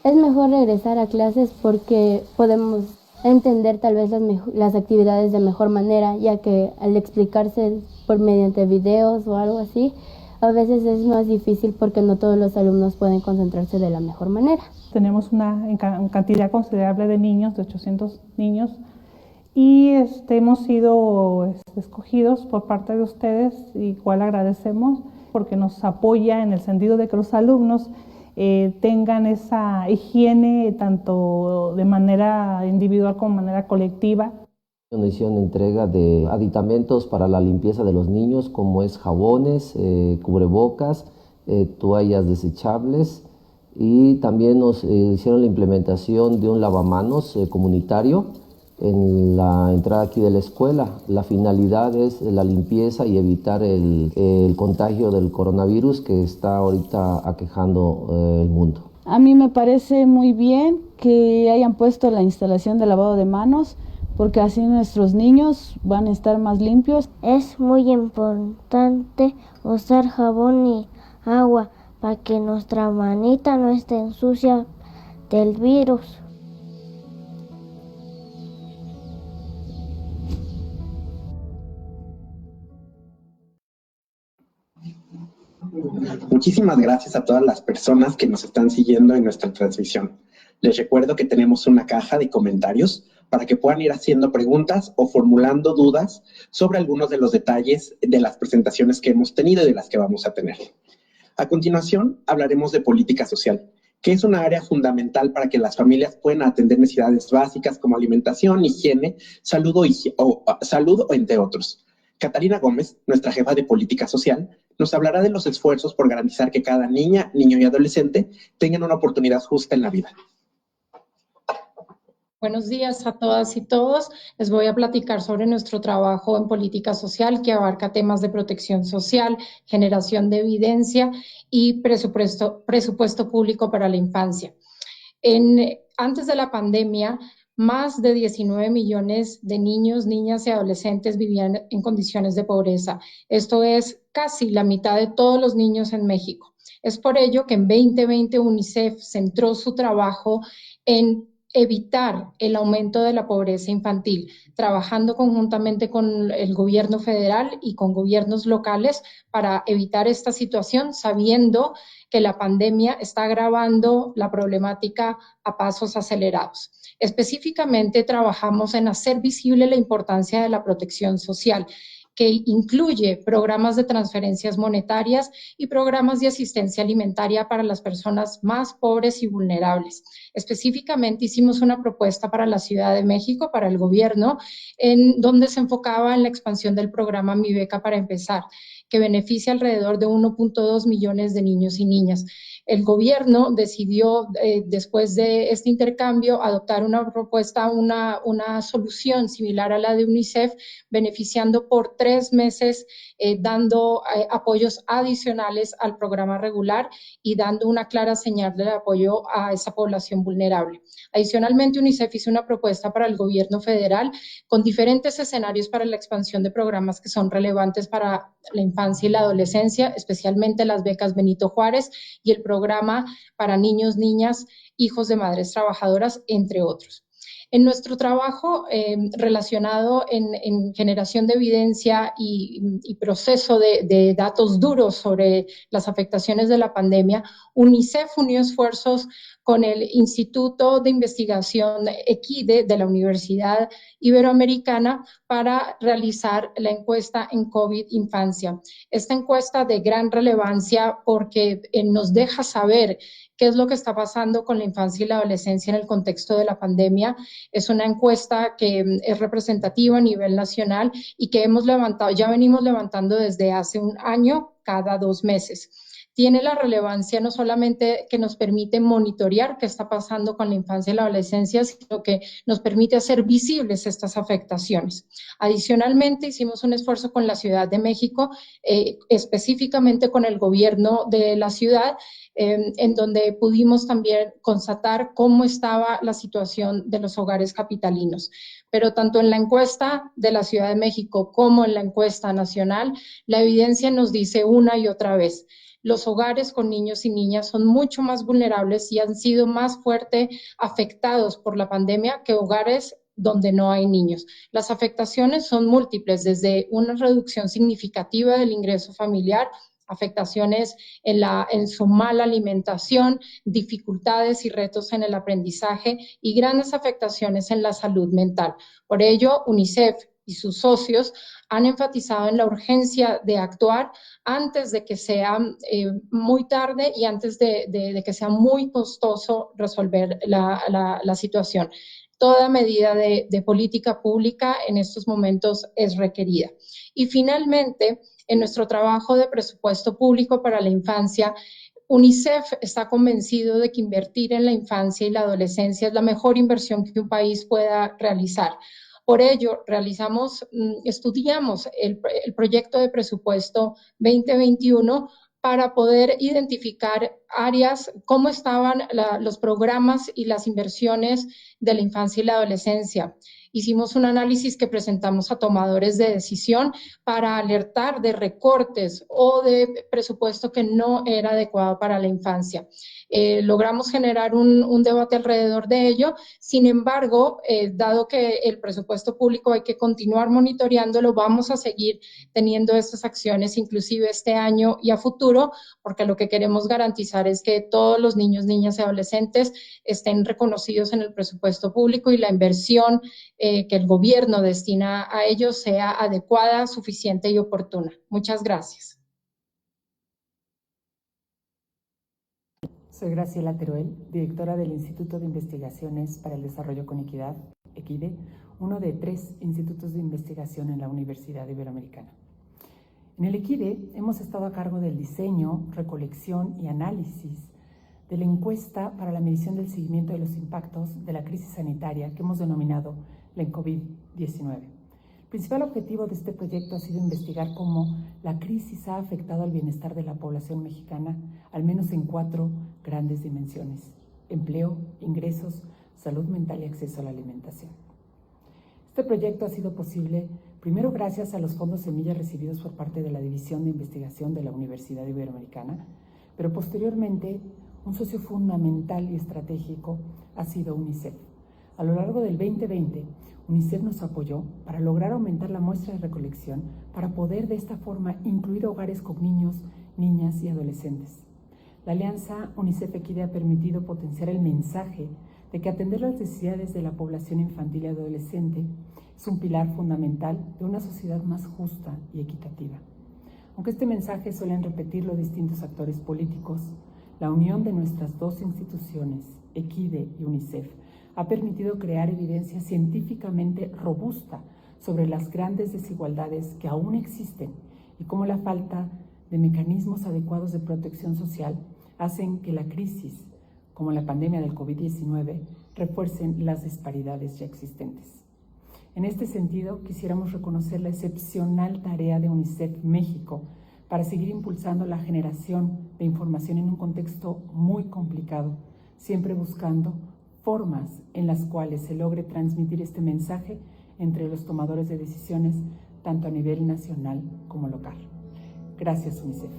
Es mejor regresar a clases porque podemos entender tal vez las actividades de mejor manera, ya que al explicarse mediante videos o algo así, a veces es más difícil porque no todos los alumnos pueden concentrarse de la mejor manera. Tenemos una cantidad considerable de niños, de 800 niños, y hemos sido escogidos por parte de ustedes, igual agradecemos, porque nos apoya en el sentido de que los alumnos tengan esa higiene tanto de manera individual como de manera colectiva. Nos hicieron entrega de aditamentos para la limpieza de los niños, como es jabones, cubrebocas, toallas desechables, y también nos hicieron la implementación de un lavamanos comunitario en la entrada aquí de la escuela. La finalidad es la limpieza y evitar el contagio del coronavirus que está ahorita aquejando el mundo. A mí me parece muy bien que hayan puesto la instalación de lavado de manos, porque así nuestros niños van a estar más limpios. Es muy importante usar jabón y agua para que nuestra manita no esté sucia del virus. Muchísimas gracias a todas las personas que nos están siguiendo en nuestra transmisión. Les recuerdo que tenemos una caja de comentarios para que puedan ir haciendo preguntas o formulando dudas sobre algunos de los detalles de las presentaciones que hemos tenido y de las que vamos a tener. A continuación, hablaremos de política social, que es una área fundamental para que las familias puedan atender necesidades básicas como alimentación, higiene, salud o entre otros. Catalina Gómez, nuestra jefa de política social, nos hablará de los esfuerzos por garantizar que cada niña, niño y adolescente tengan una oportunidad justa en la vida. Buenos días a todas y todos. Les voy a platicar sobre nuestro trabajo en política social que abarca temas de protección social, generación de evidencia y presupuesto público para la infancia. Antes de la pandemia, más de 19 millones de niños, niñas y adolescentes vivían en condiciones de pobreza. Esto es casi la mitad de todos los niños en México. Es por ello que en 2020 UNICEF centró su trabajo en evitar el aumento de la pobreza infantil, trabajando conjuntamente con el gobierno federal y con gobiernos locales para evitar esta situación, sabiendo que la pandemia está agravando la problemática a pasos acelerados. Específicamente trabajamos en hacer visible la importancia de la protección social, que incluye programas de transferencias monetarias y programas de asistencia alimentaria para las personas más pobres y vulnerables. Específicamente hicimos una propuesta para la Ciudad de México, para el gobierno, en donde se enfocaba en la expansión del programa Mi Beca para Empezar, que beneficia alrededor de 1.2 millones de niños y niñas. El gobierno decidió, después de este intercambio, adoptar una propuesta, una solución similar a la de UNICEF, beneficiando por 3 meses, dando apoyos adicionales al programa regular y dando una clara señal de apoyo a esa población vulnerable. Adicionalmente, UNICEF hizo una propuesta para el gobierno federal con diferentes escenarios para la expansión de programas que son relevantes para la infancia y la adolescencia, especialmente las becas Benito Juárez y el programa para niños, niñas, hijos de madres trabajadoras, entre otros. En nuestro trabajo relacionado en generación de evidencia y proceso de datos duros sobre las afectaciones de la pandemia, UNICEF unió esfuerzos con el Instituto de Investigación EQUIDE de la Universidad Iberoamericana para realizar la encuesta en COVID Infancia. Esta encuesta de gran relevancia porque nos deja saber qué es lo que está pasando con la infancia y la adolescencia en el contexto de la pandemia. Es una encuesta que es representativa a nivel nacional y que ya venimos levantando desde hace un año, cada 2 meses. Tiene la relevancia no solamente que nos permite monitorear qué está pasando con la infancia y la adolescencia, sino que nos permite hacer visibles estas afectaciones. Adicionalmente, hicimos un esfuerzo con la Ciudad de México, específicamente con el gobierno de la ciudad, en donde pudimos también constatar cómo estaba la situación de los hogares capitalinos. Pero tanto en la encuesta de la Ciudad de México como en la encuesta nacional, la evidencia nos dice una y otra vez: los hogares con niños y niñas son mucho más vulnerables y han sido más fuerte afectados por la pandemia que hogares donde no hay niños. Las afectaciones son múltiples, desde una reducción significativa del ingreso familiar, afectaciones en su mala alimentación, dificultades y retos en el aprendizaje y grandes afectaciones en la salud mental. Por ello, UNICEF y sus socios han enfatizado en la urgencia de actuar antes de que sea muy tarde y antes de que sea muy costoso resolver la situación. Toda medida de política pública en estos momentos es requerida. Y finalmente, en nuestro trabajo de presupuesto público para la infancia, UNICEF está convencido de que invertir en la infancia y la adolescencia es la mejor inversión que un país pueda realizar. Por ello, estudiamos el proyecto de presupuesto 2021 para poder identificar áreas, cómo estaban los programas y las inversiones de la infancia y la adolescencia, hicimos un análisis que presentamos a tomadores de decisión para alertar de recortes o de presupuesto que no era adecuado para la infancia. Logramos generar un debate alrededor de ello. Sin embargo, dado que el presupuesto público hay que continuar monitoreándolo, vamos a seguir teniendo estas acciones inclusive este año y a futuro, porque lo que queremos garantizar es que todos los niños, niñas y adolescentes estén reconocidos en el presupuesto público y la inversión que el gobierno destina a ellos sea adecuada, suficiente y oportuna. Muchas gracias. Soy Graciela Teruel, directora del Instituto de Investigaciones para el Desarrollo con Equidad, EQUIDE, uno de 3 institutos de investigación en la Universidad Iberoamericana. En el EQUIDE hemos estado a cargo del diseño, recolección y análisis de la encuesta para la medición del seguimiento de los impactos de la crisis sanitaria que hemos denominado la COVID-19. El principal objetivo de este proyecto ha sido investigar cómo la crisis ha afectado al bienestar de la población mexicana, al menos en 4 grandes dimensiones: empleo, ingresos, salud mental y acceso a la alimentación. Este proyecto ha sido posible primero gracias a los fondos semilla recibidos por parte de la División de Investigación de la Universidad Iberoamericana, pero posteriormente un socio fundamental y estratégico ha sido UNICEF. A lo largo del 2020, UNICEF nos apoyó para lograr aumentar la muestra de recolección para poder de esta forma incluir hogares con niños, niñas y adolescentes. La alianza UNICEF-EQUIDE ha permitido potenciar el mensaje de que atender las necesidades de la población infantil y adolescente es un pilar fundamental de una sociedad más justa y equitativa. Aunque este mensaje suelen repetirlo distintos actores políticos, la unión de nuestras 2 instituciones, EQUIDE y UNICEF, ha permitido crear evidencia científicamente robusta sobre las grandes desigualdades que aún existen y cómo la falta de mecanismos adecuados de protección social hacen que la crisis, como la pandemia del COVID-19, refuercen las disparidades ya existentes. En este sentido, quisiéramos reconocer la excepcional tarea de UNICEF México para seguir impulsando la generación de información en un contexto muy complicado, siempre buscando formas en las cuales se logre transmitir este mensaje entre los tomadores de decisiones, tanto a nivel nacional como local. Gracias, UNICEF.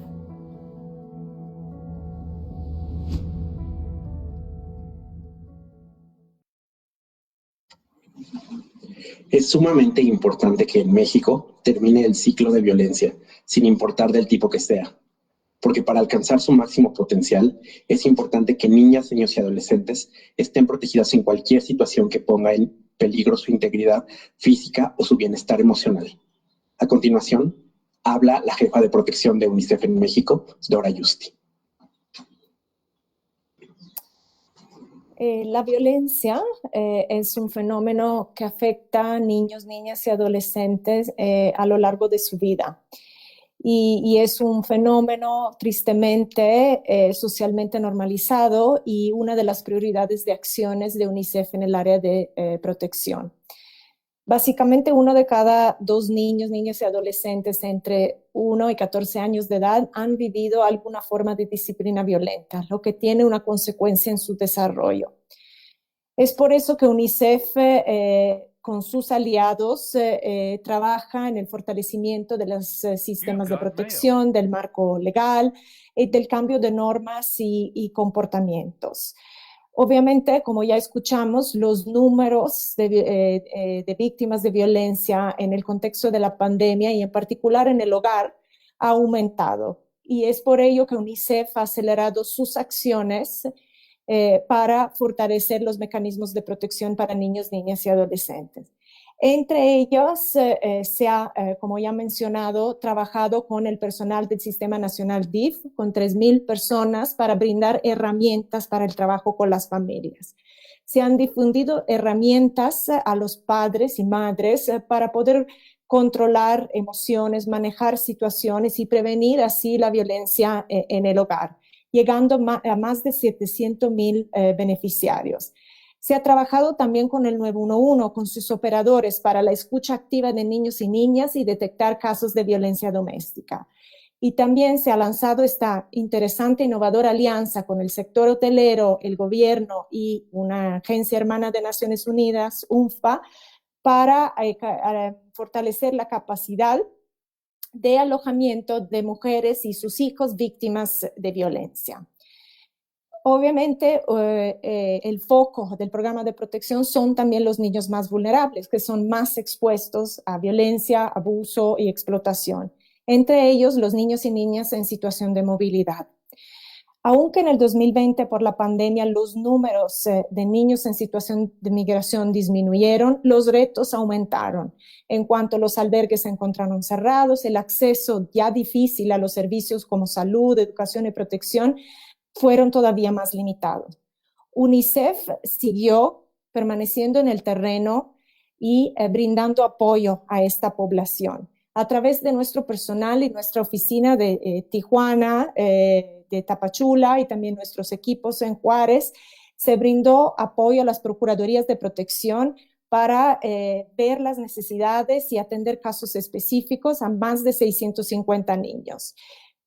Es sumamente importante que en México termine el ciclo de violencia, sin importar del tipo que sea, porque para alcanzar su máximo potencial es importante que niñas, niños y adolescentes estén protegidas en cualquier situación que ponga en peligro su integridad física o su bienestar emocional. A continuación, habla la jefa de protección de UNICEF en México, Dora Yusti. La violencia es un fenómeno que afecta a niños, niñas y adolescentes a lo largo de su vida. Y es un fenómeno tristemente socialmente normalizado y una de las prioridades de acciones de UNICEF en el área de protección. Básicamente 1 de cada 2 niños, niñas y adolescentes entre 1 y 14 años de edad han vivido alguna forma de disciplina violenta, lo que tiene una consecuencia en su desarrollo. Es por eso que UNICEF con sus aliados trabaja en el fortalecimiento de los sistemas de protección, del marco legal, del cambio de normas y comportamientos. Obviamente, como ya escuchamos, los números de víctimas de violencia en el contexto de la pandemia y en particular en el hogar ha aumentado. Y es por ello que UNICEF ha acelerado sus acciones para fortalecer los mecanismos de protección para niños, niñas y adolescentes. Entre ellos, se ha, como ya mencionado, trabajado con el personal del Sistema Nacional DIF, con 3,000 personas para brindar herramientas para el trabajo con las familias. Se han difundido herramientas a los padres y madres para poder controlar emociones, manejar situaciones y prevenir así la violencia en el hogar, llegando a más de 700,000 beneficiarios. Se ha trabajado también con el 911, con sus operadores para la escucha activa de niños y niñas y detectar casos de violencia doméstica. Y también se ha lanzado esta interesante e innovadora alianza con el sector hotelero, el gobierno y una agencia hermana de Naciones Unidas, UNFPA, para fortalecer la capacidad de alojamiento de mujeres y sus hijos víctimas de violencia. Obviamente, el foco del programa de protección son también los niños más vulnerables, que son más expuestos a violencia, abuso y explotación. Entre ellos, los niños y niñas en situación de movilidad. Aunque en el 2020 por la pandemia los números de niños en situación de migración disminuyeron, los retos aumentaron. En cuanto los albergues se encontraron cerrados, el acceso ya difícil a los servicios como salud, educación y protección fueron todavía más limitados. UNICEF siguió permaneciendo en el terreno y brindando apoyo a esta población. A través de nuestro personal y nuestra oficina de Tijuana, de Tapachula y también nuestros equipos en Juárez, se brindó apoyo a las procuradurías de protección para ver las necesidades y atender casos específicos a más de 650 niños.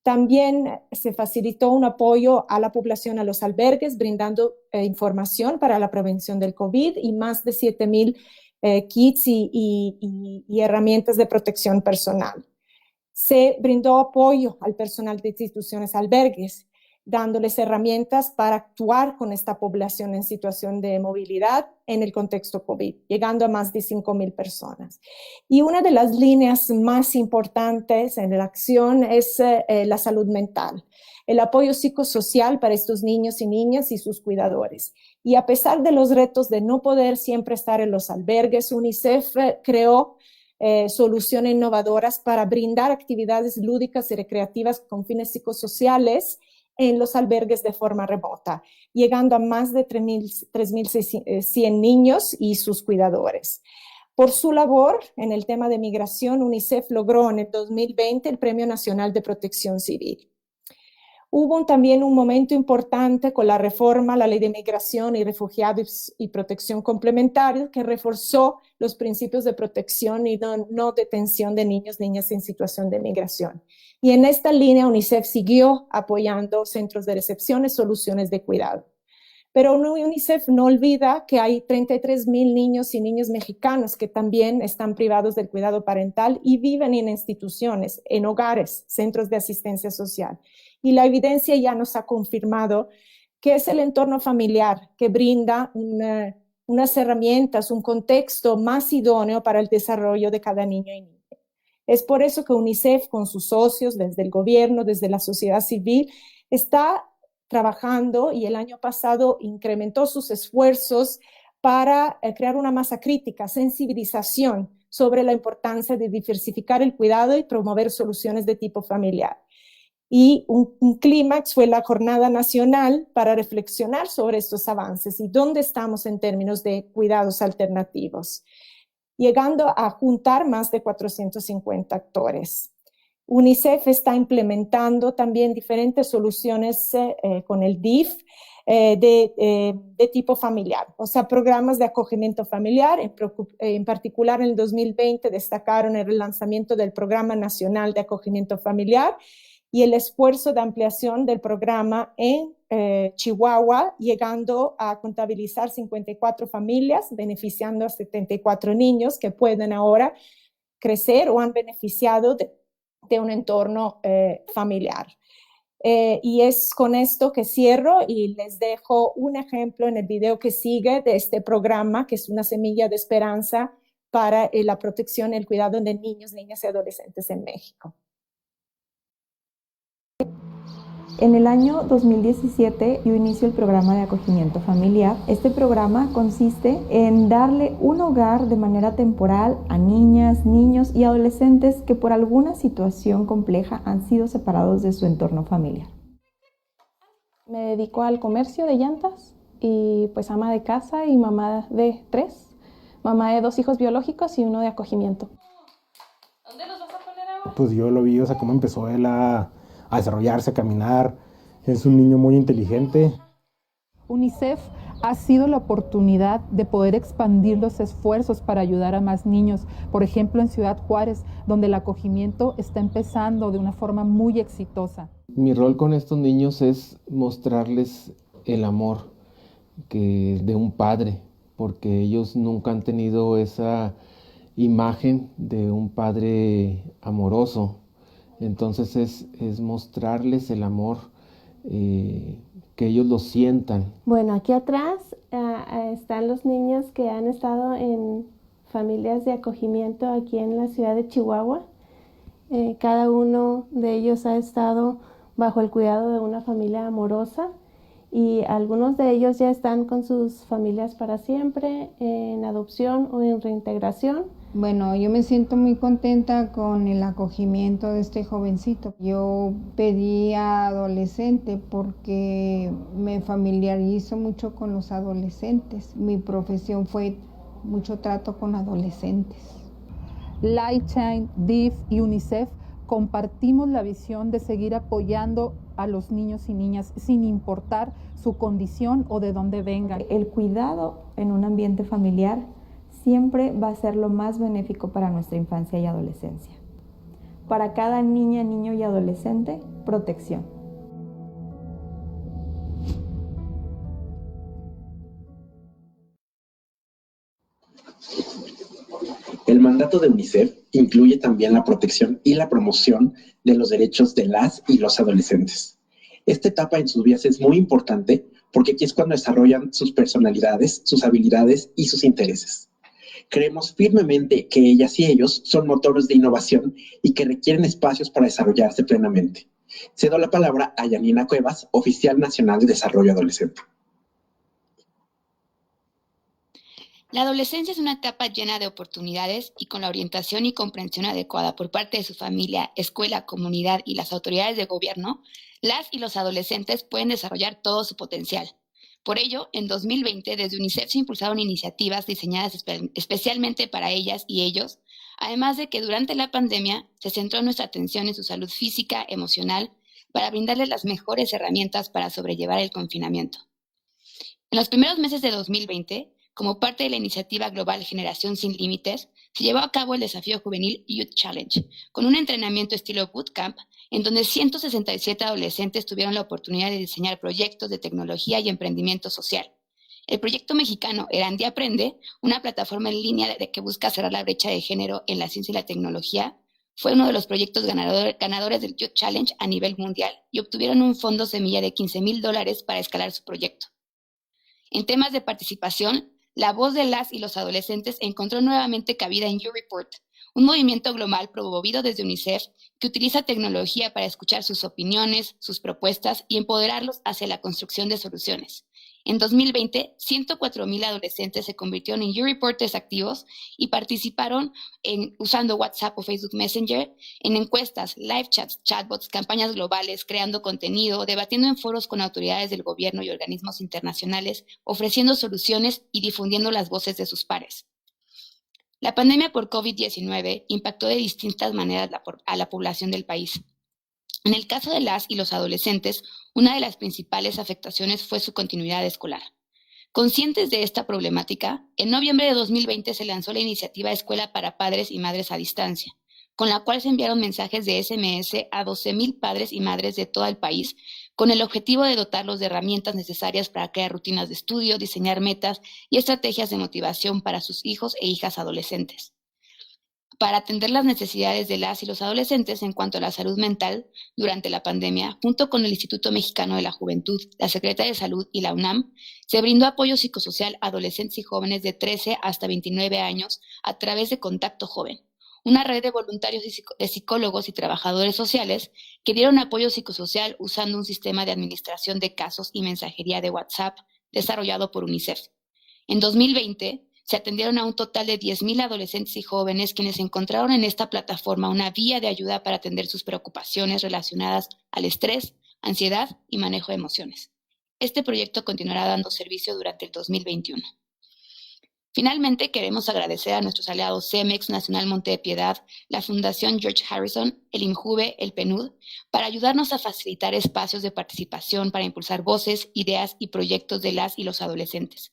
También se facilitó un apoyo a la población, a los albergues, brindando información para la prevención del COVID y más de 7,000 kits y herramientas de protección personal. Se brindó apoyo al personal de instituciones albergues, dándoles herramientas para actuar con esta población en situación de movilidad en el contexto COVID, llegando a más de 5,000 personas. Y una de las líneas más importantes en la acción es la salud mental, el apoyo psicosocial para estos niños y niñas y sus cuidadores. Y a pesar de los retos de no poder siempre estar en los albergues, UNICEF creó soluciones innovadoras para brindar actividades lúdicas y recreativas con fines psicosociales en los albergues de forma remota, llegando a más de 3,100 niños y sus cuidadores. Por su labor en el tema de migración, UNICEF logró en el 2020 el Premio Nacional de Protección Civil. Hubo también un momento importante con la reforma a la Ley de Migración y Refugiados y Protección Complementaria que reforzó los principios de protección y no detención de niños, niñas en situación de migración. Y en esta línea UNICEF siguió apoyando centros de recepción y soluciones de cuidado. Pero UNICEF no olvida que hay 33,000 niños y niñas mexicanos que también están privados del cuidado parental y viven en instituciones, en hogares, centros de asistencia social. Y la evidencia ya nos ha confirmado que es el entorno familiar que brinda unas herramientas, un contexto más idóneo para el desarrollo de cada niño y niña. Es por eso que UNICEF, con sus socios, desde el gobierno, desde la sociedad civil, está trabajando y el año pasado incrementó sus esfuerzos para crear una masa crítica, sensibilización sobre la importancia de diversificar el cuidado y promover soluciones de tipo familiar. Y un clímax fue la Jornada Nacional para reflexionar sobre estos avances y dónde estamos en términos de cuidados alternativos, llegando a juntar más de 450 actores. UNICEF está implementando también diferentes soluciones con el DIF de tipo familiar, o sea, programas de acogimiento familiar. En particular, en el 2020 destacaron el lanzamiento del Programa Nacional de Acogimiento Familiar y el esfuerzo de ampliación del programa en Chihuahua, llegando a contabilizar 54 familias, beneficiando a 74 niños que pueden ahora crecer o han beneficiado de un entorno familiar. Y es con esto que cierro y les dejo un ejemplo en el video que sigue de este programa, que es una semilla de esperanza para la protección y el cuidado de niños, niñas y adolescentes en México. En el año 2017 yo inicio el programa de acogimiento familiar. Este programa consiste en darle un hogar de manera temporal a niñas, niños y adolescentes que por alguna situación compleja han sido separados de su entorno familiar. Me dedico al comercio de llantas y pues ama de casa y mamá de 3, mamá de 2 hijos biológicos y uno de acogimiento. ¿Dónde los vas a poner ahora? Pues yo lo vi, o sea, cómo empezó él a desarrollarse, a caminar. Es un niño muy inteligente. UNICEF ha sido la oportunidad de poder expandir los esfuerzos para ayudar a más niños. Por ejemplo, en Ciudad Juárez, donde el acogimiento está empezando de una forma muy exitosa. Mi rol con estos niños es mostrarles el amor de un padre porque ellos nunca han tenido esa imagen de un padre amoroso. Entonces es mostrarles el amor, que ellos lo sientan. Bueno, aquí atrás están los niños que han estado en familias de acogimiento aquí en la ciudad de Chihuahua. Cada uno de ellos ha estado bajo el cuidado de una familia amorosa y algunos de ellos ya están con sus familias para siempre, en adopción o en reintegración. Bueno, yo me siento muy contenta con el acogimiento de este jovencito. Yo pedí a adolescente porque me familiarizo mucho con los adolescentes. Mi profesión fue mucho trato con adolescentes. Lightshine, DIF y UNICEF compartimos la visión de seguir apoyando a los niños y niñas sin importar su condición o de dónde vengan. El cuidado en un ambiente familiar siempre va a ser lo más benéfico para nuestra infancia y adolescencia. Para cada niña, niño y adolescente, protección. El mandato de UNICEF incluye también la protección y la promoción de los derechos de las y los adolescentes. Esta etapa en sus vidas es muy importante porque aquí es cuando desarrollan sus personalidades, sus habilidades y sus intereses. Creemos firmemente que ellas y ellos son motores de innovación y que requieren espacios para desarrollarse plenamente. Cedo la palabra a Yanina Cuevas, oficial nacional de desarrollo adolescente. La adolescencia es una etapa llena de oportunidades y con la orientación y comprensión adecuada por parte de su familia, escuela, comunidad y las autoridades de gobierno, las y los adolescentes pueden desarrollar todo su potencial. Por ello, en 2020, desde UNICEF se impulsaron iniciativas diseñadas especialmente para ellas y ellos, además de que durante la pandemia se centró nuestra atención en su salud física, emocional, para brindarles las mejores herramientas para sobrellevar el confinamiento. En los primeros meses de 2020, como parte de la iniciativa global Generación Sin Límites, se llevó a cabo el desafío juvenil Youth Challenge, con un entrenamiento estilo bootcamp, en donde 167 adolescentes tuvieron la oportunidad de diseñar proyectos de tecnología y emprendimiento social. El proyecto mexicano Erandi Aprende, una plataforma en línea que busca cerrar la brecha de género en la ciencia y la tecnología, fue uno de los proyectos ganadores del Youth Challenge a nivel mundial y obtuvieron un fondo semilla de $15,000 para escalar su proyecto. En temas de participación, la voz de las y los adolescentes encontró nuevamente cabida en YouReport, un movimiento global promovido desde UNICEF que utiliza tecnología para escuchar sus opiniones, sus propuestas y empoderarlos hacia la construcción de soluciones. En 2020, 104,000 adolescentes se convirtieron en YouReporters activos y participaron usando WhatsApp o Facebook Messenger, en encuestas, live chats, chatbots, campañas globales, creando contenido, debatiendo en foros con autoridades del gobierno y organismos internacionales, ofreciendo soluciones y difundiendo las voces de sus pares. La pandemia por COVID-19 impactó de distintas maneras a la población del país. En el caso de las y los adolescentes, una de las principales afectaciones fue su continuidad escolar. Conscientes de esta problemática, en noviembre de 2020 se lanzó la iniciativa Escuela para Padres y Madres a Distancia, con la cual se enviaron mensajes de SMS a 12,000 padres y madres de todo el país, con el objetivo de dotarlos de herramientas necesarias para crear rutinas de estudio, diseñar metas y estrategias de motivación para sus hijos e hijas adolescentes. Para atender las necesidades de las y los adolescentes en cuanto a la salud mental durante la pandemia, junto con el Instituto Mexicano de la Juventud, la Secretaría de Salud y la UNAM, se brindó apoyo psicosocial a adolescentes y jóvenes de 13 hasta 29 años a través de Contacto Joven, una red de voluntarios de psicólogos y trabajadores sociales que dieron apoyo psicosocial usando un sistema de administración de casos y mensajería de WhatsApp desarrollado por UNICEF. En 2020, se atendieron a un total de 10,000 adolescentes y jóvenes quienes encontraron en esta plataforma una vía de ayuda para atender sus preocupaciones relacionadas al estrés, ansiedad y manejo de emociones. Este proyecto continuará dando servicio durante el 2021. Finalmente, queremos agradecer a nuestros aliados CEMEX, Nacional Monte de Piedad, la Fundación George Harrison, el INJUVE, el PNUD, para ayudarnos a facilitar espacios de participación para impulsar voces, ideas y proyectos de las y los adolescentes.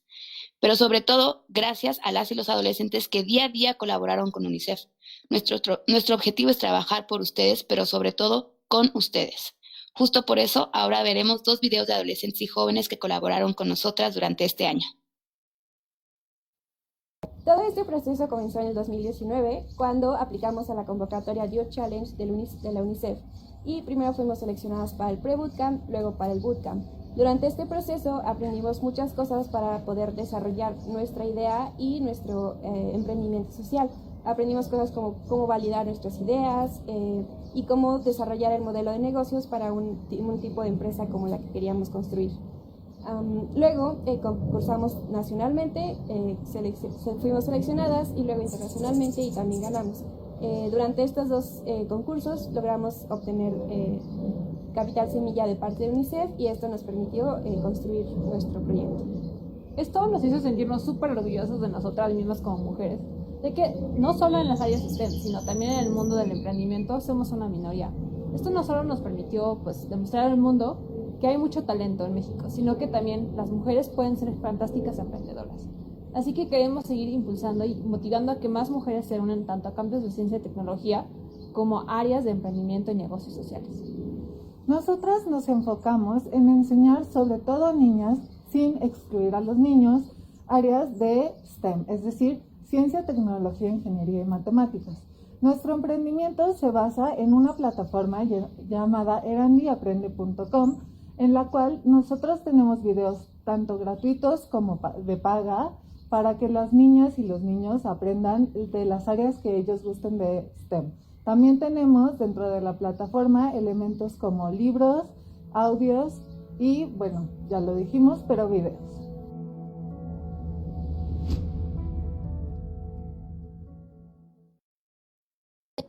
Pero sobre todo, gracias a las y los adolescentes que día a día colaboraron con UNICEF. Nuestro objetivo es trabajar por ustedes, pero sobre todo con ustedes. Justo por eso, ahora veremos 2 videos de adolescentes y jóvenes que colaboraron con nosotras durante este año. Todo este proceso comenzó en el 2019, cuando aplicamos a la convocatoria Youth Challenge de la UNICEF, y primero fuimos seleccionadas para el pre-bootcamp, luego para el bootcamp. Durante este proceso aprendimos muchas cosas para poder desarrollar nuestra idea y nuestro emprendimiento social. Aprendimos cosas como cómo validar nuestras ideas y cómo desarrollar el modelo de negocios para un tipo de empresa como la que queríamos construir. Luego concursamos nacionalmente, fuimos seleccionadas, y luego internacionalmente, y también ganamos. Durante estos dos concursos logramos obtener capital semilla de parte de UNICEF, y esto nos permitió construir nuestro proyecto. Esto nos hizo sentirnos súper orgullosos de nosotras mismas como mujeres, de que no solo en las áreas STEM, sino también en el mundo del emprendimiento somos una minoría. Esto no solo nos permitió demostrar al mundo que hay mucho talento en México, sino que también las mujeres pueden ser fantásticas emprendedoras. Así que queremos seguir impulsando y motivando a que más mujeres se unan tanto a campos de ciencia y tecnología como a áreas de emprendimiento y negocios sociales. Nosotras nos enfocamos en enseñar sobre todo a niñas, sin excluir a los niños, áreas de STEM, es decir, ciencia, tecnología, ingeniería y matemáticas. Nuestro emprendimiento se basa en una plataforma llamada erandiaprende.com, en la cual nosotros tenemos videos tanto gratuitos como de paga para que las niñas y los niños aprendan de las áreas que ellos gusten de STEM. También tenemos dentro de la plataforma elementos como libros, audios y, bueno, ya lo dijimos, pero videos.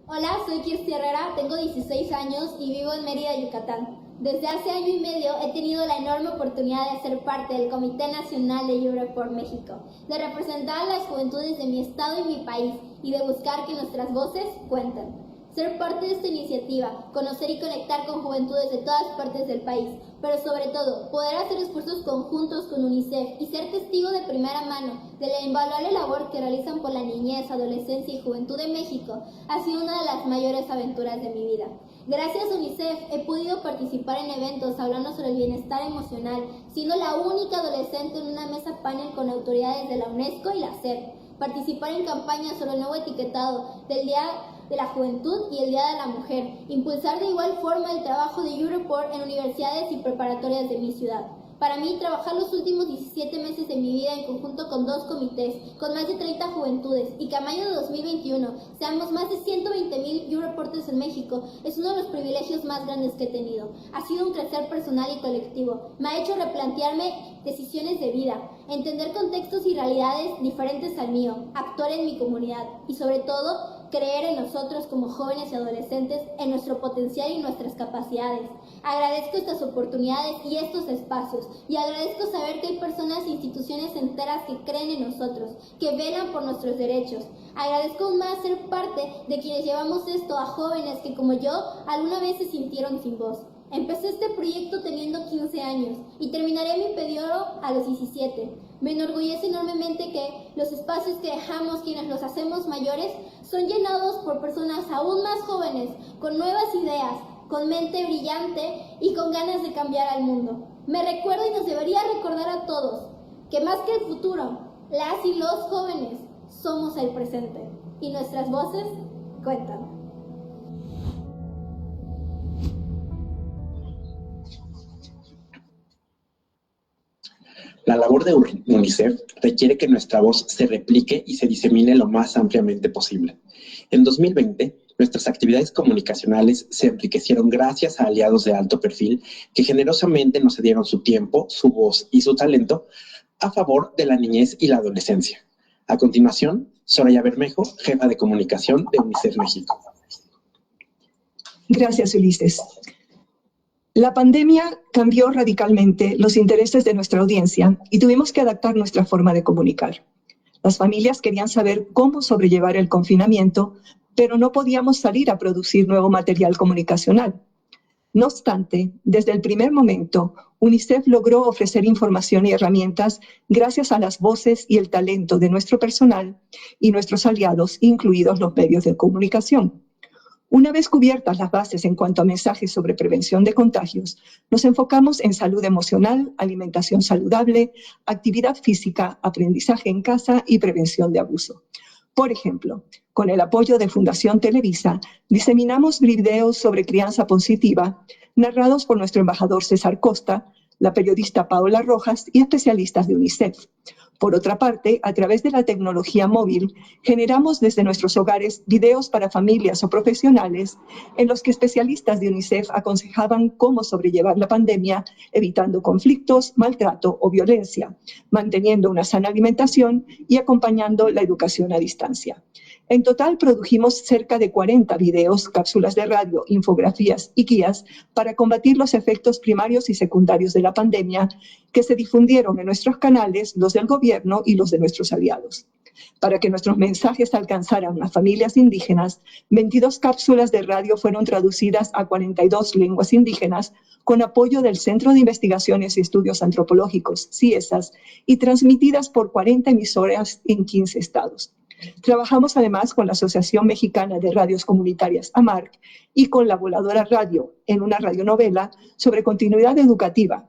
Hola, soy Kirsti Herrera, tengo 16 años y vivo en Mérida, Yucatán. Desde hace año y medio he tenido la enorme oportunidad de ser parte del Comité Nacional de YouRep por México, de representar a las juventudes de mi estado y mi país y de buscar que nuestras voces cuenten. Ser parte de esta iniciativa, conocer y conectar con juventudes de todas partes del país, pero sobre todo, poder hacer esfuerzos conjuntos con UNICEF y ser testigo de primera mano de la invaluable labor que realizan por la niñez, adolescencia y juventud de México, ha sido una de las mayores aventuras de mi vida. Gracias a UNICEF he podido participar en eventos hablando sobre el bienestar emocional, siendo la única adolescente en una mesa panel con autoridades de la UNESCO y la SEP, participar en campañas sobre el nuevo etiquetado del Día de la Juventud y el Día de la Mujer, impulsar de igual forma el trabajo de YouReport en universidades y preparatorias de mi ciudad. Para mí, trabajar los últimos 17 meses de mi vida en conjunto con 2 comités, con más de 30 juventudes, y que a mayo de 2021 seamos más de 120,000 YouReporters en México, es uno de los privilegios más grandes que he tenido. Ha sido un crecer personal y colectivo. Me ha hecho replantearme decisiones de vida, entender contextos y realidades diferentes al mío, actuar en mi comunidad y, sobre todo, creer en nosotros como jóvenes y adolescentes, en nuestro potencial y nuestras capacidades. Agradezco estas oportunidades y estos espacios, y agradezco saber que hay personas e instituciones enteras que creen en nosotros, que velan por nuestros derechos. Agradezco aún más ser parte de quienes llevamos esto a jóvenes que, como yo, alguna vez se sintieron sin voz. Empecé este proyecto teniendo 15 años y terminaré mi periodo a los 17. Me enorgullece enormemente que los espacios que dejamos quienes los hacemos mayores son llenados por personas aún más jóvenes, con nuevas ideas, con mente brillante y con ganas de cambiar al mundo. Me recuerda y nos debería recordar a todos que más que el futuro, las y los jóvenes somos el presente y nuestras voces cuentan. La labor de UNICEF requiere que nuestra voz se replique y se disemine lo más ampliamente posible. En 2020, nuestras actividades comunicacionales se enriquecieron gracias a aliados de alto perfil que generosamente nos cedieron su tiempo, su voz y su talento a favor de la niñez y la adolescencia. A continuación, Soraya Bermejo, jefa de comunicación de UNICEF México. Gracias, Ulises. La pandemia cambió radicalmente los intereses de nuestra audiencia y tuvimos que adaptar nuestra forma de comunicar. Las familias querían saber cómo sobrellevar el confinamiento, pero no podíamos salir a producir nuevo material comunicacional. No obstante, desde el primer momento, UNICEF logró ofrecer información y herramientas gracias a las voces y el talento de nuestro personal y nuestros aliados, incluidos los medios de comunicación. Una vez cubiertas las bases en cuanto a mensajes sobre prevención de contagios, nos enfocamos en salud emocional, alimentación saludable, actividad física, aprendizaje en casa y prevención de abuso. Por ejemplo, con el apoyo de Fundación Televisa, diseminamos videos sobre crianza positiva narrados por nuestro embajador César Costa, la periodista Paola Rojas y especialistas de UNICEF. Por otra parte, a través de la tecnología móvil, generamos desde nuestros hogares videos para familias o profesionales en los que especialistas de UNICEF aconsejaban cómo sobrellevar la pandemia, evitando conflictos, maltrato o violencia, manteniendo una sana alimentación y acompañando la educación a distancia. En total, produjimos cerca de 40 videos, cápsulas de radio, infografías y guías para combatir los efectos primarios y secundarios de la pandemia que se difundieron en nuestros canales, los del gobierno y los de nuestros aliados. Para que nuestros mensajes alcanzaran a familias indígenas, 22 cápsulas de radio fueron traducidas a 42 lenguas indígenas con apoyo del Centro de Investigaciones y Estudios Antropológicos, CIESAS, y transmitidas por 40 emisoras en 15 estados. Trabajamos además con la Asociación Mexicana de Radios Comunitarias, AMARC, y con la Voladora Radio en una radionovela sobre continuidad educativa,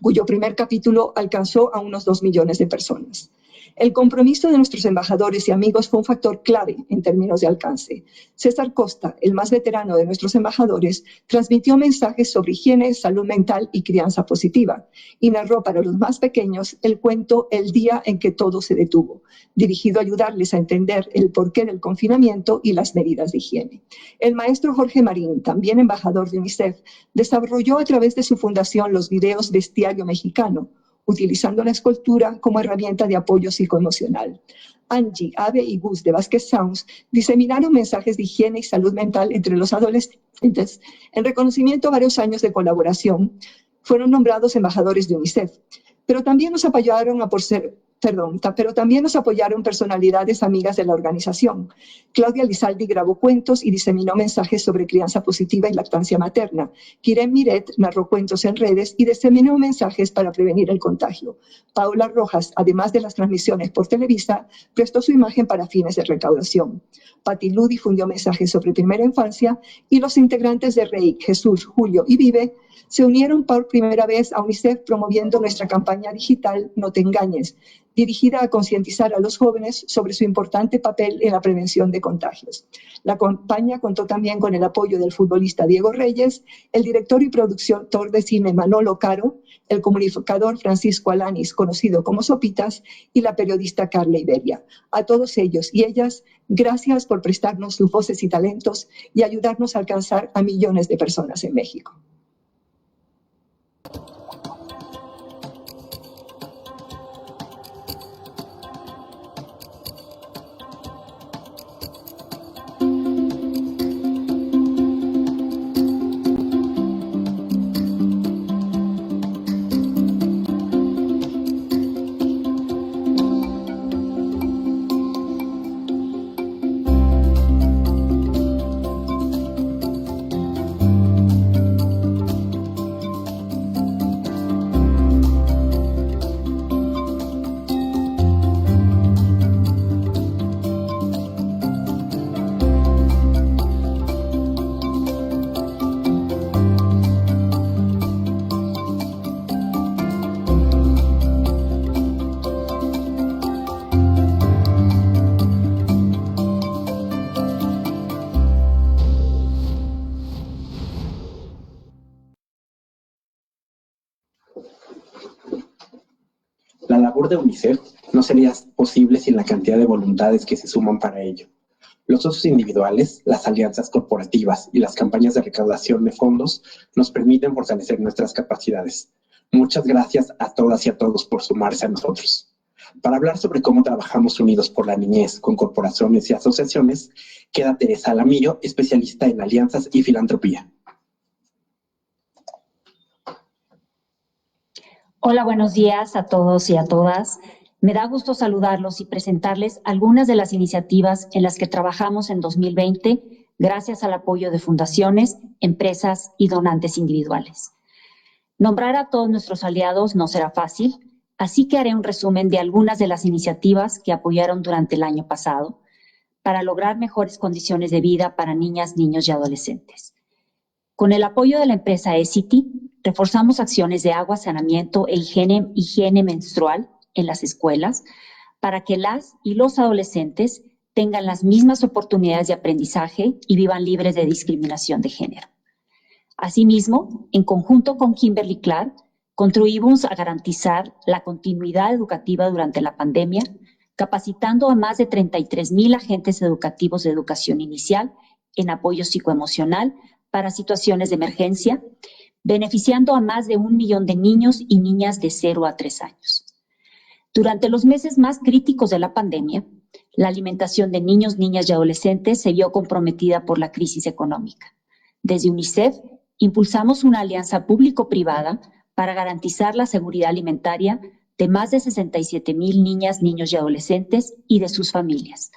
cuyo primer capítulo alcanzó a unos 2 millones de personas. El compromiso de nuestros embajadores y amigos fue un factor clave en términos de alcance. César Costa, el más veterano de nuestros embajadores, transmitió mensajes sobre higiene, salud mental y crianza positiva, y narró para los más pequeños el cuento El día en que todo se detuvo, dirigido a ayudarles a entender el porqué del confinamiento y las medidas de higiene. El maestro Jorge Marín, también embajador de UNICEF, desarrolló a través de su fundación los videos Bestiario Mexicano, utilizando la escultura como herramienta de apoyo psicoemocional. Angie, Ave y Gus de Vázquez Sounds diseminaron mensajes de higiene y salud mental entre los adolescentes. En reconocimiento a varios años de colaboración, fueron nombrados embajadores de UNICEF, pero también nos apoyaron personalidades amigas de la organización. Claudia Lizaldi grabó cuentos y diseminó mensajes sobre crianza positiva y lactancia materna. Kiren Miret narró cuentos en redes y diseminó mensajes para prevenir el contagio. Paola Rojas, además de las transmisiones por Televisa, prestó su imagen para fines de recaudación. Patti Lu difundió mensajes sobre primera infancia y los integrantes de REI, Jesús, Julio y Vive se unieron por primera vez a UNICEF promoviendo nuestra campaña digital No te engañes, dirigida a concientizar a los jóvenes sobre su importante papel en la prevención de contagios. La campaña contó también con el apoyo del futbolista Diego Reyes, el director y productor de cine Manolo Caro, el comunicador Francisco Alanis, conocido como Sopitas, y la periodista Carla Iberia. A todos ellos y ellas, gracias por prestarnos sus voces y talentos y ayudarnos a alcanzar a millones de personas en México. La labor de UNICEF no sería posible sin la cantidad de voluntades que se suman para ello. Los socios individuales, las alianzas corporativas y las campañas de recaudación de fondos nos permiten fortalecer nuestras capacidades. Muchas gracias a todas y a todos por sumarse a nosotros. Para hablar sobre cómo trabajamos unidos por la niñez con corporaciones y asociaciones, queda Teresa Alamillo, especialista en alianzas y filantropía. Hola, buenos días a todos y a todas. Me da gusto saludarlos y presentarles algunas de las iniciativas en las que trabajamos en 2020 gracias al apoyo de fundaciones, empresas y donantes individuales. Nombrar a todos nuestros aliados no será fácil, así que haré un resumen de algunas de las iniciativas que apoyaron durante el año pasado, para lograr mejores condiciones de vida para niñas, niños y adolescentes. Con el apoyo de la empresa Essity, reforzamos acciones de agua, saneamiento e higiene menstrual en las escuelas para que las y los adolescentes tengan las mismas oportunidades de aprendizaje y vivan libres de discriminación de género. Asimismo, en conjunto con Kimberly Clark, contribuimos a garantizar la continuidad educativa durante la pandemia, capacitando a más de 33,000 agentes educativos de educación inicial en apoyo psicoemocional para situaciones de emergencia, beneficiando a más de 1 millón de niños y niñas de 0 a 3 años. Durante los meses más críticos de la pandemia, la alimentación de niños, niñas y adolescentes se vio comprometida por la crisis económica. Desde UNICEF, impulsamos una alianza público-privada para garantizar la seguridad alimentaria de más de 67,000 niñas, niños y adolescentes y de sus familias,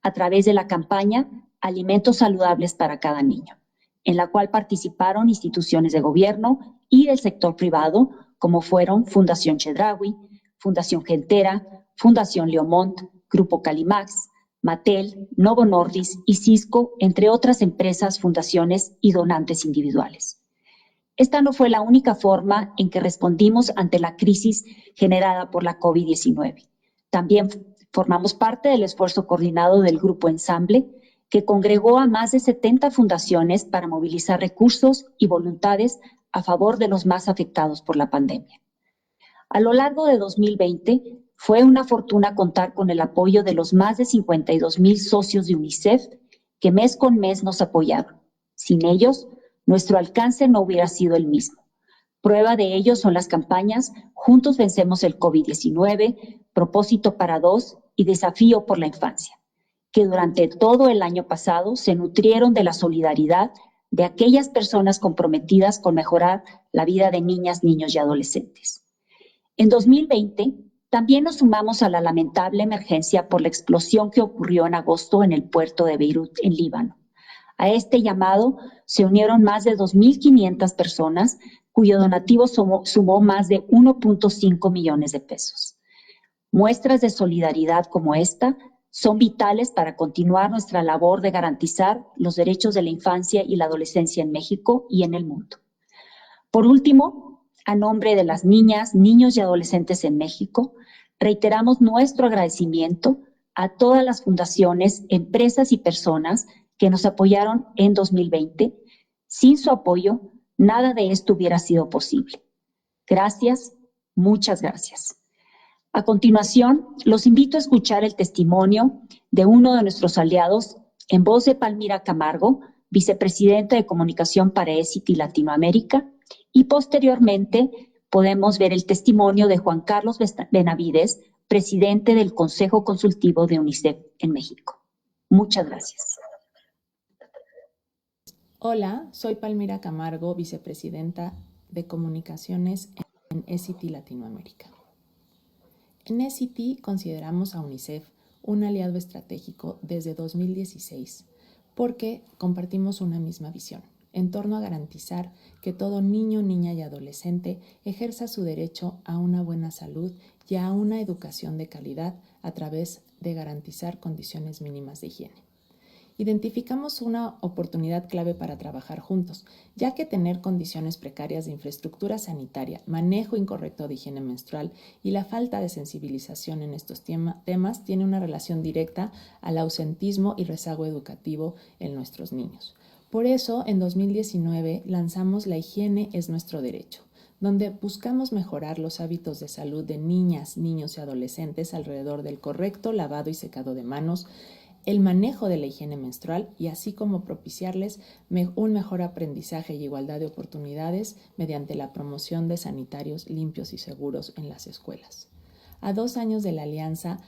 a través de la campaña Alimentos Saludables para Cada Niño, en la cual participaron instituciones de gobierno y del sector privado, como fueron Fundación Chedraui, Fundación Gentera, Fundación Leomont, Grupo Calimax, Mattel, Novo Nordisk y Cisco, entre otras empresas, fundaciones y donantes individuales. Esta no fue la única forma en que respondimos ante la crisis generada por la COVID-19. También formamos parte del esfuerzo coordinado del Grupo Ensamble, que congregó a más de 70 fundaciones para movilizar recursos y voluntades a favor de los más afectados por la pandemia. A lo largo de 2020, fue una fortuna contar con el apoyo de los más de 52,000 socios de UNICEF que mes con mes nos apoyaron. Sin ellos, nuestro alcance no hubiera sido el mismo. Prueba de ello son las campañas Juntos Vencemos el COVID-19, Propósito para Dos y Desafío por la Infancia, que durante todo el año pasado se nutrieron de la solidaridad de aquellas personas comprometidas con mejorar la vida de niñas, niños y adolescentes. En 2020, también nos sumamos a la lamentable emergencia por la explosión que ocurrió en agosto en el puerto de Beirut, en Líbano. A este llamado se unieron más de 2,500 personas, cuyo donativo sumó más de 1.5 millones de pesos. Muestras de solidaridad como esta son vitales para continuar nuestra labor de garantizar los derechos de la infancia y la adolescencia en México y en el mundo. Por último, a nombre de las niñas, niños y adolescentes en México, reiteramos nuestro agradecimiento a todas las fundaciones, empresas y personas que nos apoyaron en 2020. Sin su apoyo, nada de esto hubiera sido posible. Gracias, muchas gracias. A continuación, los invito a escuchar el testimonio de uno de nuestros aliados en voz de Palmira Camargo, vicepresidenta de Comunicación para Essity Latinoamérica, y posteriormente podemos ver el testimonio de Juan Carlos Benavides, presidente del Consejo Consultivo de UNICEF en México. Muchas gracias. Hola, soy Palmira Camargo, vicepresidenta de Comunicaciones en Essity Latinoamérica. En Essity consideramos a UNICEF un aliado estratégico desde 2016 porque compartimos una misma visión en torno a garantizar que todo niño, niña y adolescente ejerza su derecho a una buena salud y a una educación de calidad a través de garantizar condiciones mínimas de higiene. Identificamos una oportunidad clave para trabajar juntos, ya que tener condiciones precarias de infraestructura sanitaria, manejo incorrecto de higiene menstrual y la falta de sensibilización en estos temas tiene una relación directa al ausentismo y rezago educativo en nuestros niños. Por eso, en 2019 lanzamos La Higiene es Nuestro Derecho, donde buscamos mejorar los hábitos de salud de niñas, niños y adolescentes alrededor del correcto lavado y secado de manos, el manejo de la higiene menstrual y así como propiciarles un mejor aprendizaje y igualdad de oportunidades mediante la promoción de sanitarios limpios y seguros en las escuelas. A 2 años de la alianza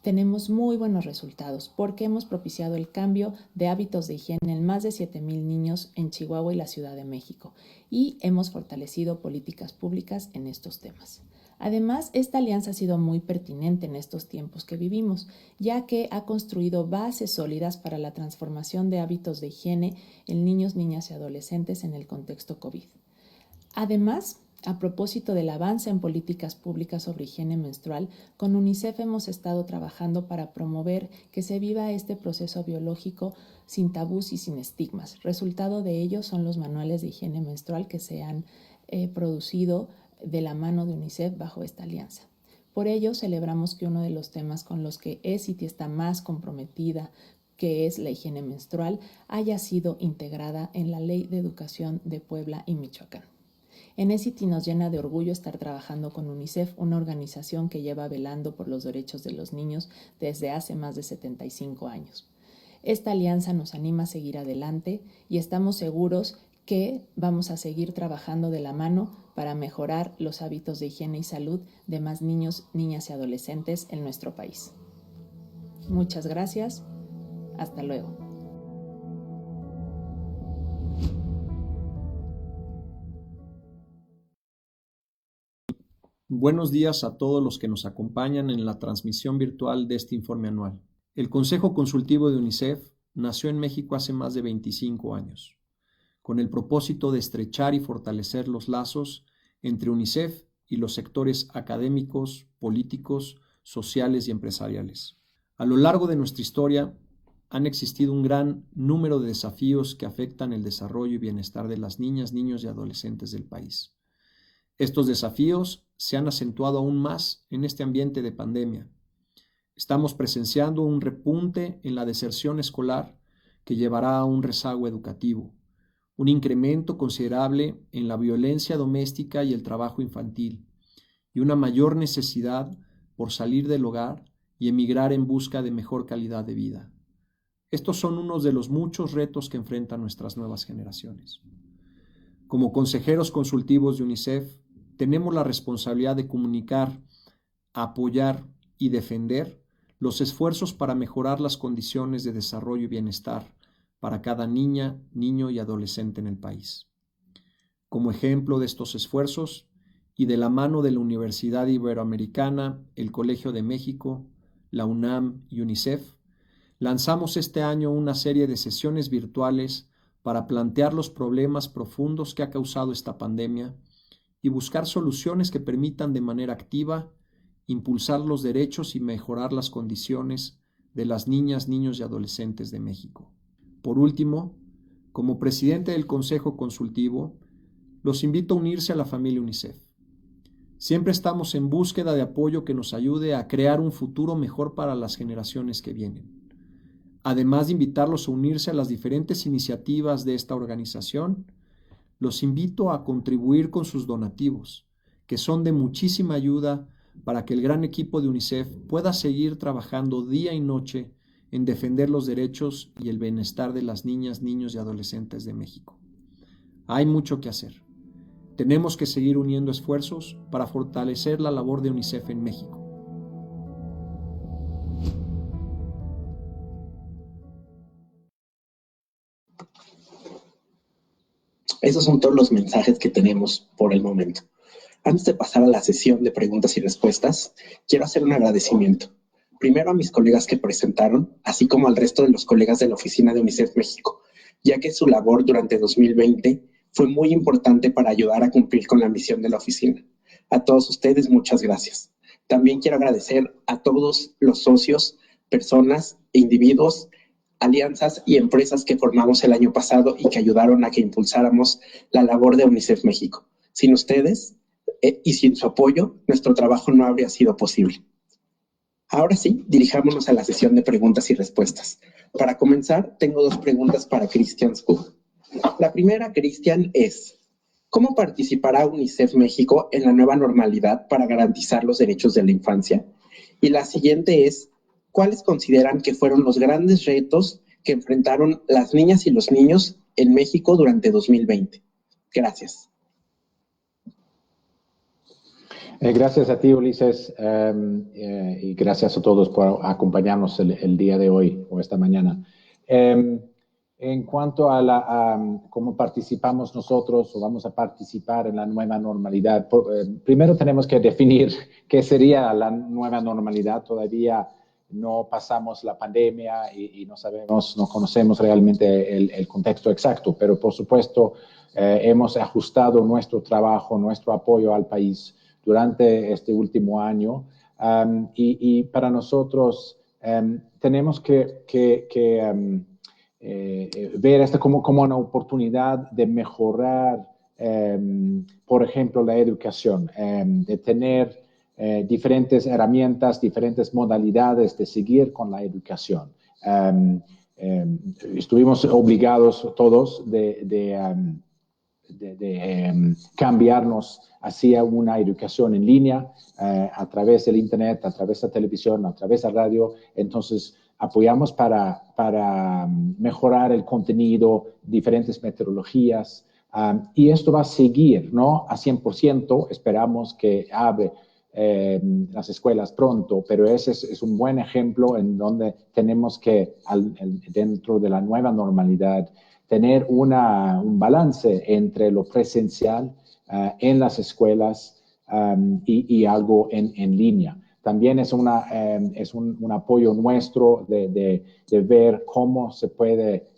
tenemos muy buenos resultados porque hemos propiciado el cambio de hábitos de higiene en más de 7,000 niños en Chihuahua y la Ciudad de México y hemos fortalecido políticas públicas en estos temas. Además, esta alianza ha sido muy pertinente en estos tiempos que vivimos, ya que ha construido bases sólidas para la transformación de hábitos de higiene en niños, niñas y adolescentes en el contexto COVID. Además, A propósito del avance en políticas públicas sobre higiene menstrual, con UNICEF hemos estado trabajando para promover que se viva este proceso biológico sin tabús y sin estigmas. Resultado de ello son los manuales de higiene menstrual que se han producido de la mano de UNICEF bajo esta alianza. Por ello, celebramos que uno de los temas con los que ESITI está más comprometida, que es la higiene menstrual, haya sido integrada en la Ley de Educación de Puebla y Michoacán. En ESITI nos llena de orgullo estar trabajando con UNICEF, una organización que lleva velando por los derechos de los niños desde hace más de 75 años. Esta alianza nos anima a seguir adelante y estamos seguros que vamos a seguir trabajando de la mano para mejorar los hábitos de higiene y salud de más niños, niñas y adolescentes en nuestro país. Muchas gracias. Hasta luego. Buenos días a todos los que nos acompañan en la transmisión virtual de este informe anual. El Consejo Consultivo de UNICEF nació en México hace más de 25 años, con el propósito de estrechar y fortalecer los lazos entre UNICEF y los sectores académicos, políticos, sociales y empresariales. A lo largo de nuestra historia han existido un gran número de desafíos que afectan el desarrollo y bienestar de las niñas, niños y adolescentes del país. Estos desafíos se han acentuado aún más en este ambiente de pandemia. Estamos presenciando un repunte en la deserción escolar que llevará a un rezago educativo, un incremento considerable en la violencia doméstica y el trabajo infantil, y una mayor necesidad por salir del hogar y emigrar en busca de mejor calidad de vida. Estos son unos de los muchos retos que enfrentan nuestras nuevas generaciones. Como consejeros consultivos de UNICEF, tenemos la responsabilidad de comunicar, apoyar y defender los esfuerzos para mejorar las condiciones de desarrollo y bienestar para cada niña, niño y adolescente en el país. Como ejemplo de estos esfuerzos, y de la mano de la Universidad Iberoamericana, el Colegio de México, la UNAM y UNICEF, lanzamos este año una serie de sesiones virtuales para plantear los problemas profundos que ha causado esta pandemia y buscar soluciones que permitan de manera activa impulsar los derechos y mejorar las condiciones de las niñas, niños y adolescentes de México. Por último, como presidente del Consejo Consultivo, los invito a unirse a la familia UNICEF. Siempre estamos en búsqueda de apoyo que nos ayude a crear un futuro mejor para las generaciones que vienen. Además de invitarlos a unirse a las diferentes iniciativas de esta organización, los invito a contribuir con sus donativos, que son de muchísima ayuda para que el gran equipo de UNICEF pueda seguir trabajando día y noche en defender los derechos y el bienestar de las niñas, niños y adolescentes de México. Hay mucho que hacer. Tenemos que seguir uniendo esfuerzos para fortalecer la labor de UNICEF en México. Esos son todos los mensajes que tenemos por el momento. Antes de pasar a la sesión de preguntas y respuestas, quiero hacer un agradecimiento. Primero a mis colegas que presentaron, así como al resto de los colegas de la oficina de UNICEF México, ya que su labor durante 2020 fue muy importante para ayudar a cumplir con la misión de la oficina. A todos ustedes, muchas gracias. También quiero agradecer a todos los socios, personas e individuos, alianzas y empresas que formamos el año pasado y que ayudaron a que impulsáramos la labor de UNICEF México. Sin ustedes y sin su apoyo, nuestro trabajo no habría sido posible. Ahora sí, dirijámonos a la sesión de preguntas y respuestas. Para comenzar, tengo dos preguntas para Christian Skog. La primera, Christian, es: ¿cómo participará UNICEF México en la nueva normalidad para garantizar los derechos de la infancia? Y la siguiente es: ¿cuáles consideran que fueron los grandes retos que enfrentaron las niñas y los niños en México durante 2020? Gracias. Gracias a ti, Ulises, y gracias a todos por acompañarnos el día de hoy o esta mañana. En cuanto a cómo participamos nosotros o vamos a participar en la nueva normalidad, primero tenemos que definir qué sería la nueva normalidad. Todavía no pasamos la pandemia y no sabemos, no conocemos realmente el contexto exacto, pero por supuesto hemos ajustado nuestro trabajo, nuestro apoyo al país durante este último año y para nosotros tenemos que ver esto como una oportunidad de mejorar, por ejemplo, la educación, de tener diferentes herramientas, diferentes modalidades de seguir con la educación. Estuvimos obligados todos de cambiarnos hacia una educación en línea a través del internet, a través de la televisión, a través de la radio. Entonces, apoyamos para mejorar el contenido, diferentes metodologías, y esto va a seguir, ¿no? A 100%, esperamos que abre las escuelas pronto, pero ese es un buen ejemplo en donde tenemos que, dentro de la nueva normalidad, tener un balance entre lo presencial en las escuelas y algo en línea. También es un apoyo nuestro de ver cómo se puede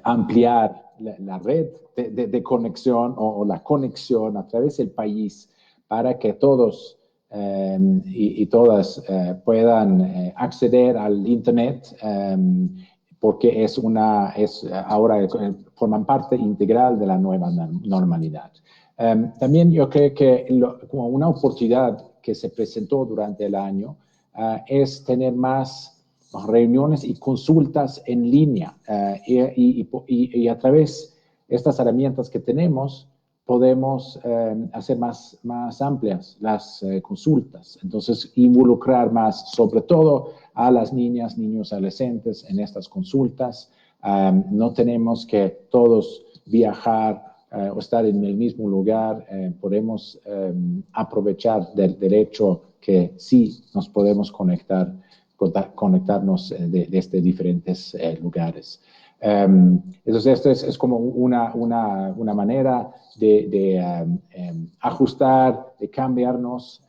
ampliar la red de conexión o la conexión a través del país para que todos y todas puedan acceder al Internet porque ahora forman parte integral de la nueva normalidad. También yo creo que como una oportunidad que se presentó durante el año es tener más reuniones y consultas en línea y a través de estas herramientas que tenemos podemos hacer más amplias las consultas. Entonces, involucrar más, sobre todo a las niñas, niños, adolescentes en estas consultas. No tenemos que todos viajar o estar en el mismo lugar. Podemos aprovechar del hecho que sí nos podemos conectarnos desde diferentes lugares. Entonces, esto es como una manera de ajustar, de cambiarnos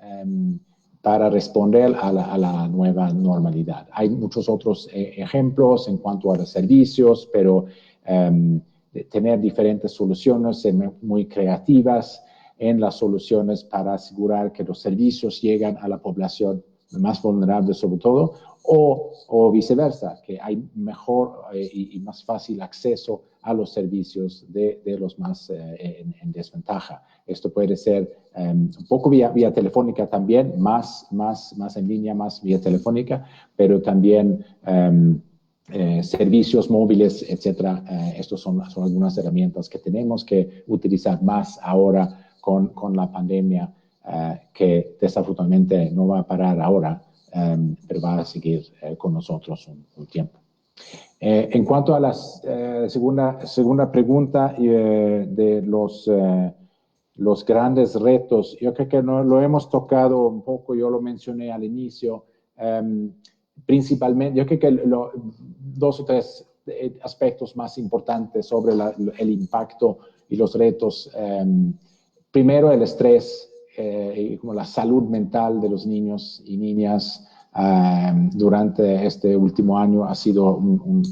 para responder a la nueva normalidad. Hay muchos otros ejemplos en cuanto a los servicios, pero de tener diferentes soluciones muy creativas en las soluciones para asegurar que los servicios llegan a la población más vulnerable sobre todo, o viceversa, que hay mejor y más fácil acceso a los servicios de los más en desventaja. Esto puede ser un poco vía telefónica también, más en línea, más vía telefónica, pero también servicios móviles, etcétera. Estos son algunas herramientas que tenemos que utilizar más ahora con la pandemia, que desafortunadamente no va a parar ahora, pero va a seguir con nosotros un tiempo. En cuanto a la segunda pregunta de los grandes retos, yo creo que lo hemos tocado un poco, yo lo mencioné al inicio. Principalmente, yo creo que dos o tres aspectos más importantes sobre el impacto y los retos. Primero, el estrés y como la salud mental de los niños y niñas durante este último año ha sido un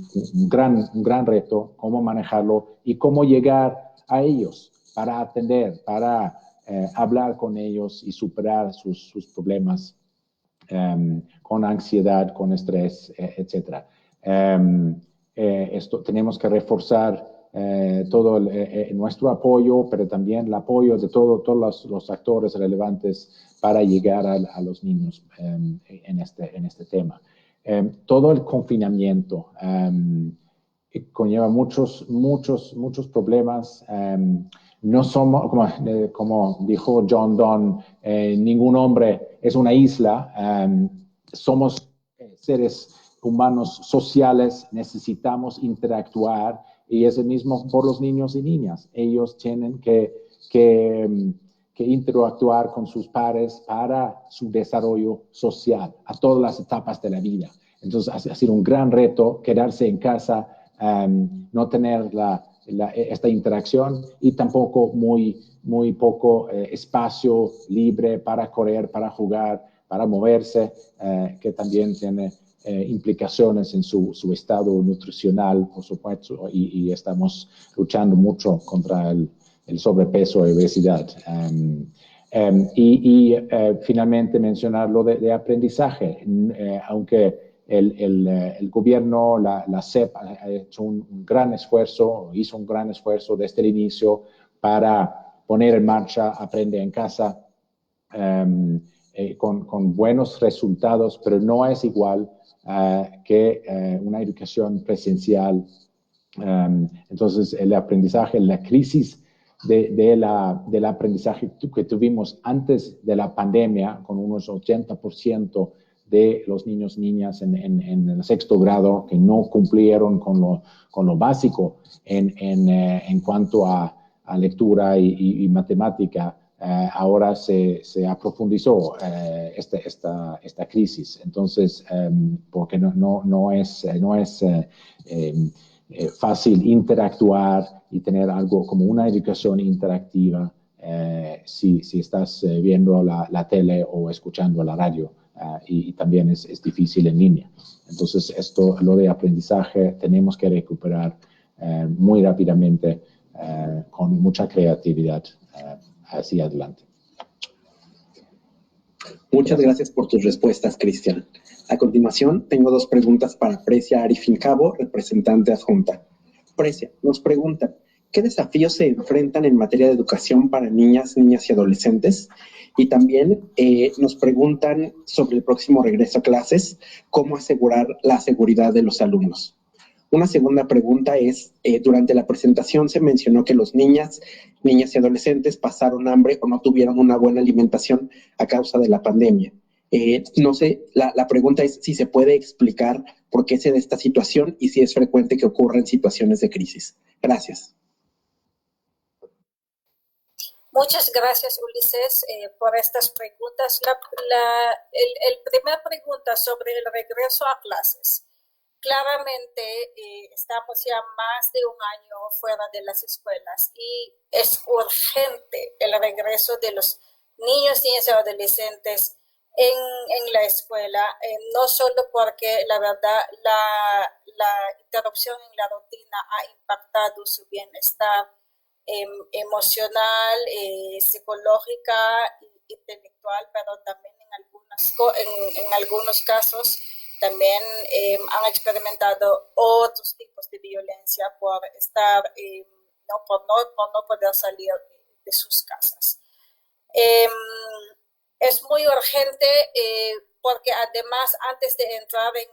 gran reto, cómo manejarlo y cómo llegar a ellos para atender, para hablar con ellos y superar sus problemas con ansiedad, con estrés, etc. Esto tenemos que reforzar todo nuestro apoyo, pero también el apoyo de todos los actores relevantes para llegar a los niños en este tema. Todo el confinamiento conlleva muchos problemas. No somos, como dijo John Donne, ningún hombre es una isla. Somos seres humanos sociales, necesitamos interactuar y es el mismo por los niños y niñas. Ellos tienen que interactuar con sus pares para su desarrollo social a todas las etapas de la vida. Entonces ha sido un gran reto quedarse en casa, no tener esta interacción y tampoco muy poco espacio libre para correr, para jugar, moverse, que también tiene implicaciones en su estado nutricional, por supuesto, y estamos luchando mucho contra el sobrepeso y obesidad. Finalmente mencionar lo de aprendizaje, aunque el gobierno, la SEP, ha hecho un gran esfuerzo, hizo un gran esfuerzo desde el inicio para poner en marcha Aprende en Casa con buenos resultados, pero no es igual que una educación presencial. Entonces, el aprendizaje, la crisis del aprendizaje que tuvimos antes de la pandemia, con unos 80% de los niños y niñas en el sexto grado que no cumplieron con lo básico en cuanto a lectura y matemática, ahora se aprofundizó esta crisis. Entonces, porque no es fácil interactuar y tener algo como una educación interactiva si estás viendo la tele o escuchando la radio, y también es difícil en línea. Entonces, lo de aprendizaje tenemos que recuperar muy rápidamente con mucha creatividad hacia adelante. Muchas gracias por tus respuestas, Cristian. A continuación, tengo dos preguntas para Precia Arifincabo, representante adjunta. Precia, nos pregunta, ¿qué desafíos se enfrentan en materia de educación para niñas y adolescentes? Y también nos preguntan sobre el próximo regreso a clases, ¿cómo asegurar la seguridad de los alumnos? Una segunda pregunta es, durante la presentación se mencionó que los niñas y adolescentes pasaron hambre o no tuvieron una buena alimentación a causa de la pandemia. No sé, la pregunta es si se puede explicar por qué se da esta situación y si es frecuente que ocurra en situaciones de crisis. Gracias. Muchas gracias, Ulises, por estas preguntas. El primera pregunta sobre el regreso a clases. Claramente estamos ya más de un año fuera de las escuelas y es urgente el regreso de los niños, niñas y adolescentes en la escuela, no solo porque la verdad la interrupción en la rutina ha impactado su bienestar emocional, psicológica, intelectual, pero también en algunos casos también han experimentado otros tipos de violencia por estar, por no poder salir de sus casas. Es muy urgente porque además antes de entrar en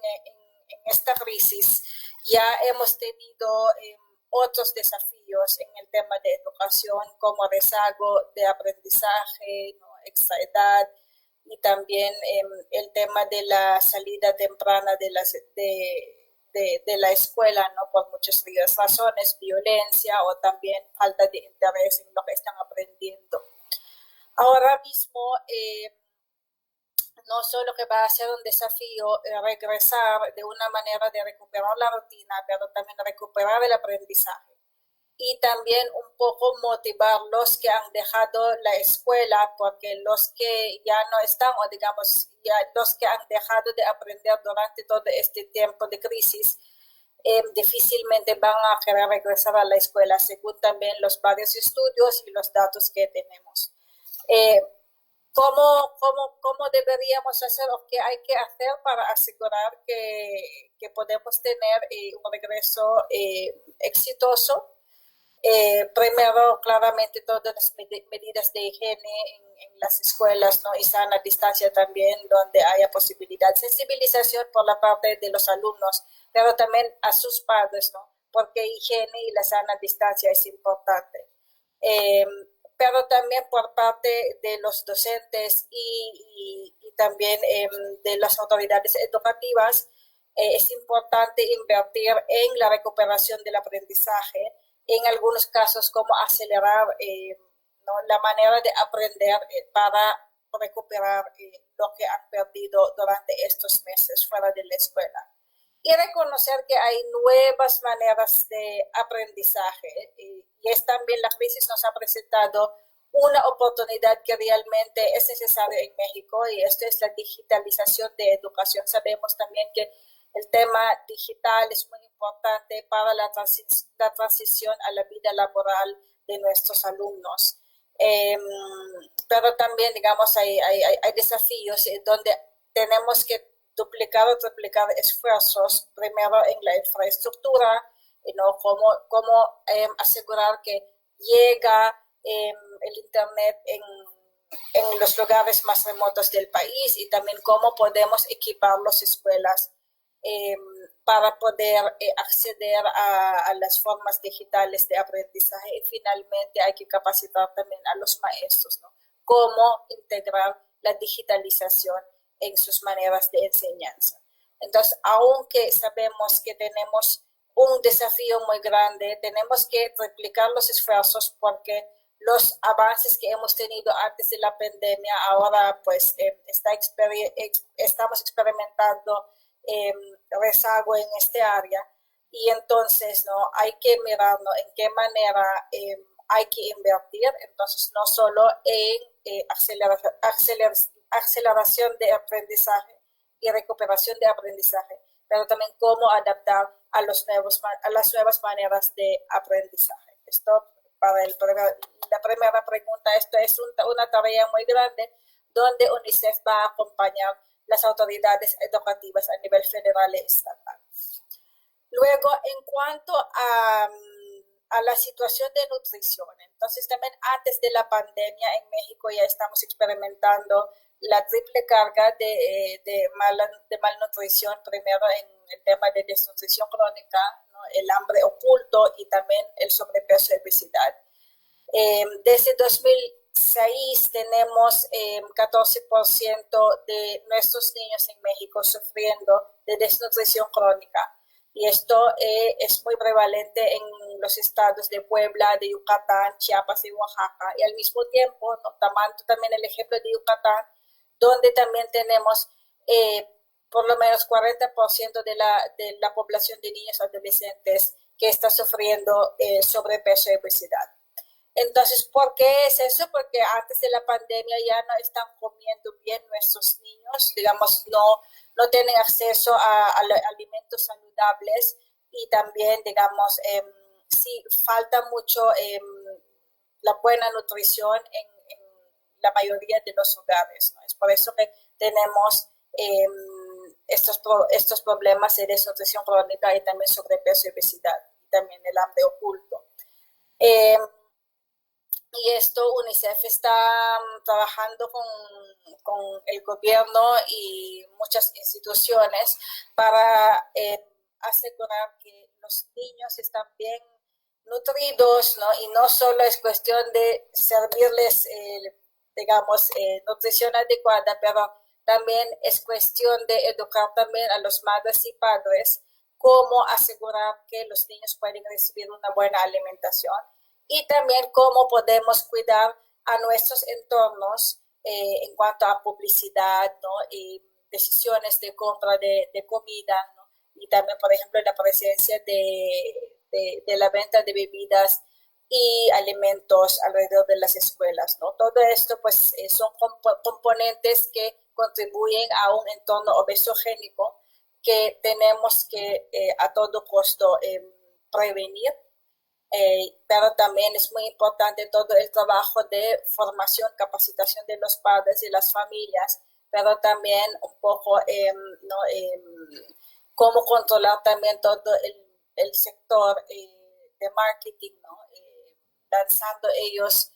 esta crisis ya hemos tenido otros desafíos en el tema de educación como rezago de aprendizaje, extraedad, y también el tema de la salida temprana de la escuela, ¿no? Por muchas razones, violencia o también falta de interés en lo que están aprendiendo. Ahora mismo, no solo que va a ser un desafío regresar de una manera de recuperar la rutina, pero también recuperar el aprendizaje. Y también un poco motivar los que han dejado la escuela, porque los que ya no están, o digamos, ya los que han dejado de aprender durante todo este tiempo de crisis, difícilmente van a querer regresar a la escuela, según también los varios estudios y los datos que tenemos. ¿Cómo deberíamos hacer o qué hay que hacer para asegurar que podemos tener un regreso exitoso? Primero, claramente, todas las medidas de higiene en las escuelas, ¿no? Y sana distancia también, donde haya posibilidad. Sensibilización por la parte de los alumnos, pero también a sus padres, ¿no? Porque higiene y la sana distancia es importante. Pero también por parte de los docentes y también de las autoridades educativas, es importante invertir en la recuperación del aprendizaje, en algunos casos como acelerar la manera de aprender para recuperar lo que han perdido durante estos meses fuera de la escuela. Y reconocer que hay nuevas maneras de aprendizaje y es también la crisis nos ha presentado una oportunidad que realmente es necesaria en México, y esto es la digitalización de educación. Sabemos también que el tema digital es muy importante para la transición a la vida laboral de nuestros alumnos. Pero también, digamos, hay desafíos donde tenemos que duplicar o triplicar esfuerzos, primero en la infraestructura, ¿no? Cómo asegurar que llega el Internet en los lugares más remotos del país, y también cómo podemos equipar las escuelas para poder acceder a las formas digitales de aprendizaje. Y finalmente hay que capacitar también a los maestros, ¿no? Cómo integrar la digitalización en sus maneras de enseñanza. Entonces, aunque sabemos que tenemos un desafío muy grande, tenemos que replicar los esfuerzos, porque los avances que hemos tenido antes de la pandemia, ahora pues estamos experimentando rezago en este área, y entonces no hay que mirar, ¿no?, en qué manera hay que invertir. Entonces, no solo en aceleración de aprendizaje y recuperación de aprendizaje, pero también cómo adaptar a las nuevas maneras de aprendizaje. Esto para la primera pregunta. Esto es una tarea muy grande donde UNICEF va a acompañar las autoridades educativas a nivel federal y estatal. Luego, en cuanto a la situación de nutrición, entonces también antes de la pandemia en México ya estamos experimentando la triple carga de malnutrición, primero en el tema de desnutrición crónica, ¿no?, el hambre oculto y también el sobrepeso y obesidad. Desde 2006 tenemos 14% de nuestros niños en México sufriendo de desnutrición crónica, y esto es muy prevalente en los estados de Puebla, de Yucatán, Chiapas y Oaxaca. Y al mismo tiempo, ¿no?, tomando también el ejemplo de Yucatán, donde también tenemos por lo menos 40% de la población de niños y adolescentes que está sufriendo sobrepeso y obesidad. Entonces, ¿por qué es eso? Porque antes de la pandemia ya no están comiendo bien nuestros niños, digamos, no tienen acceso a alimentos saludables, y también, digamos, sí falta mucho la buena nutrición en la mayoría de los hogares, ¿no? Es por eso que tenemos estos problemas de desnutrición crónica y también sobrepeso y obesidad, y también el hambre oculto. Y esto UNICEF está trabajando con el gobierno y muchas instituciones para asegurar que los niños están bien nutridos, ¿no? Y no solo es cuestión de servirles, digamos, nutrición adecuada, pero también es cuestión de educar también a los madres y padres cómo asegurar que los niños pueden recibir una buena alimentación, y también cómo podemos cuidar a nuestros entornos en cuanto a publicidad, ¿no?, y decisiones de compra de comida, ¿no?, y también, por ejemplo, la presencia de la venta de bebidas y alimentos alrededor de las escuelas, ¿no? Todo esto, pues, son componentes que contribuyen a un entorno obesogénico que tenemos que a todo costo prevenir. Pero también es muy importante todo el trabajo de formación, capacitación de los padres y las familias, pero también un poco cómo controlar también todo el sector de marketing, ¿no? Lanzando ellos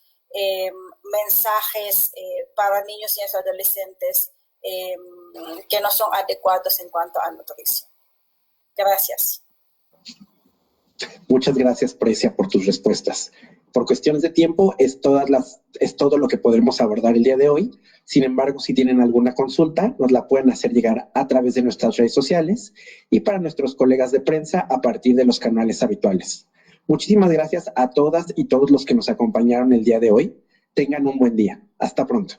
mensajes para niños y adolescentes que no son adecuados en cuanto a nutrición. Gracias. Muchas gracias, Precia, por tus respuestas. Por cuestiones de tiempo, es todo lo que podremos abordar el día de hoy. Sin embargo, si tienen alguna consulta, nos la pueden hacer llegar a través de nuestras redes sociales y para nuestros colegas de prensa a partir de los canales habituales. Muchísimas gracias a todas y todos los que nos acompañaron el día de hoy. Tengan un buen día. Hasta pronto.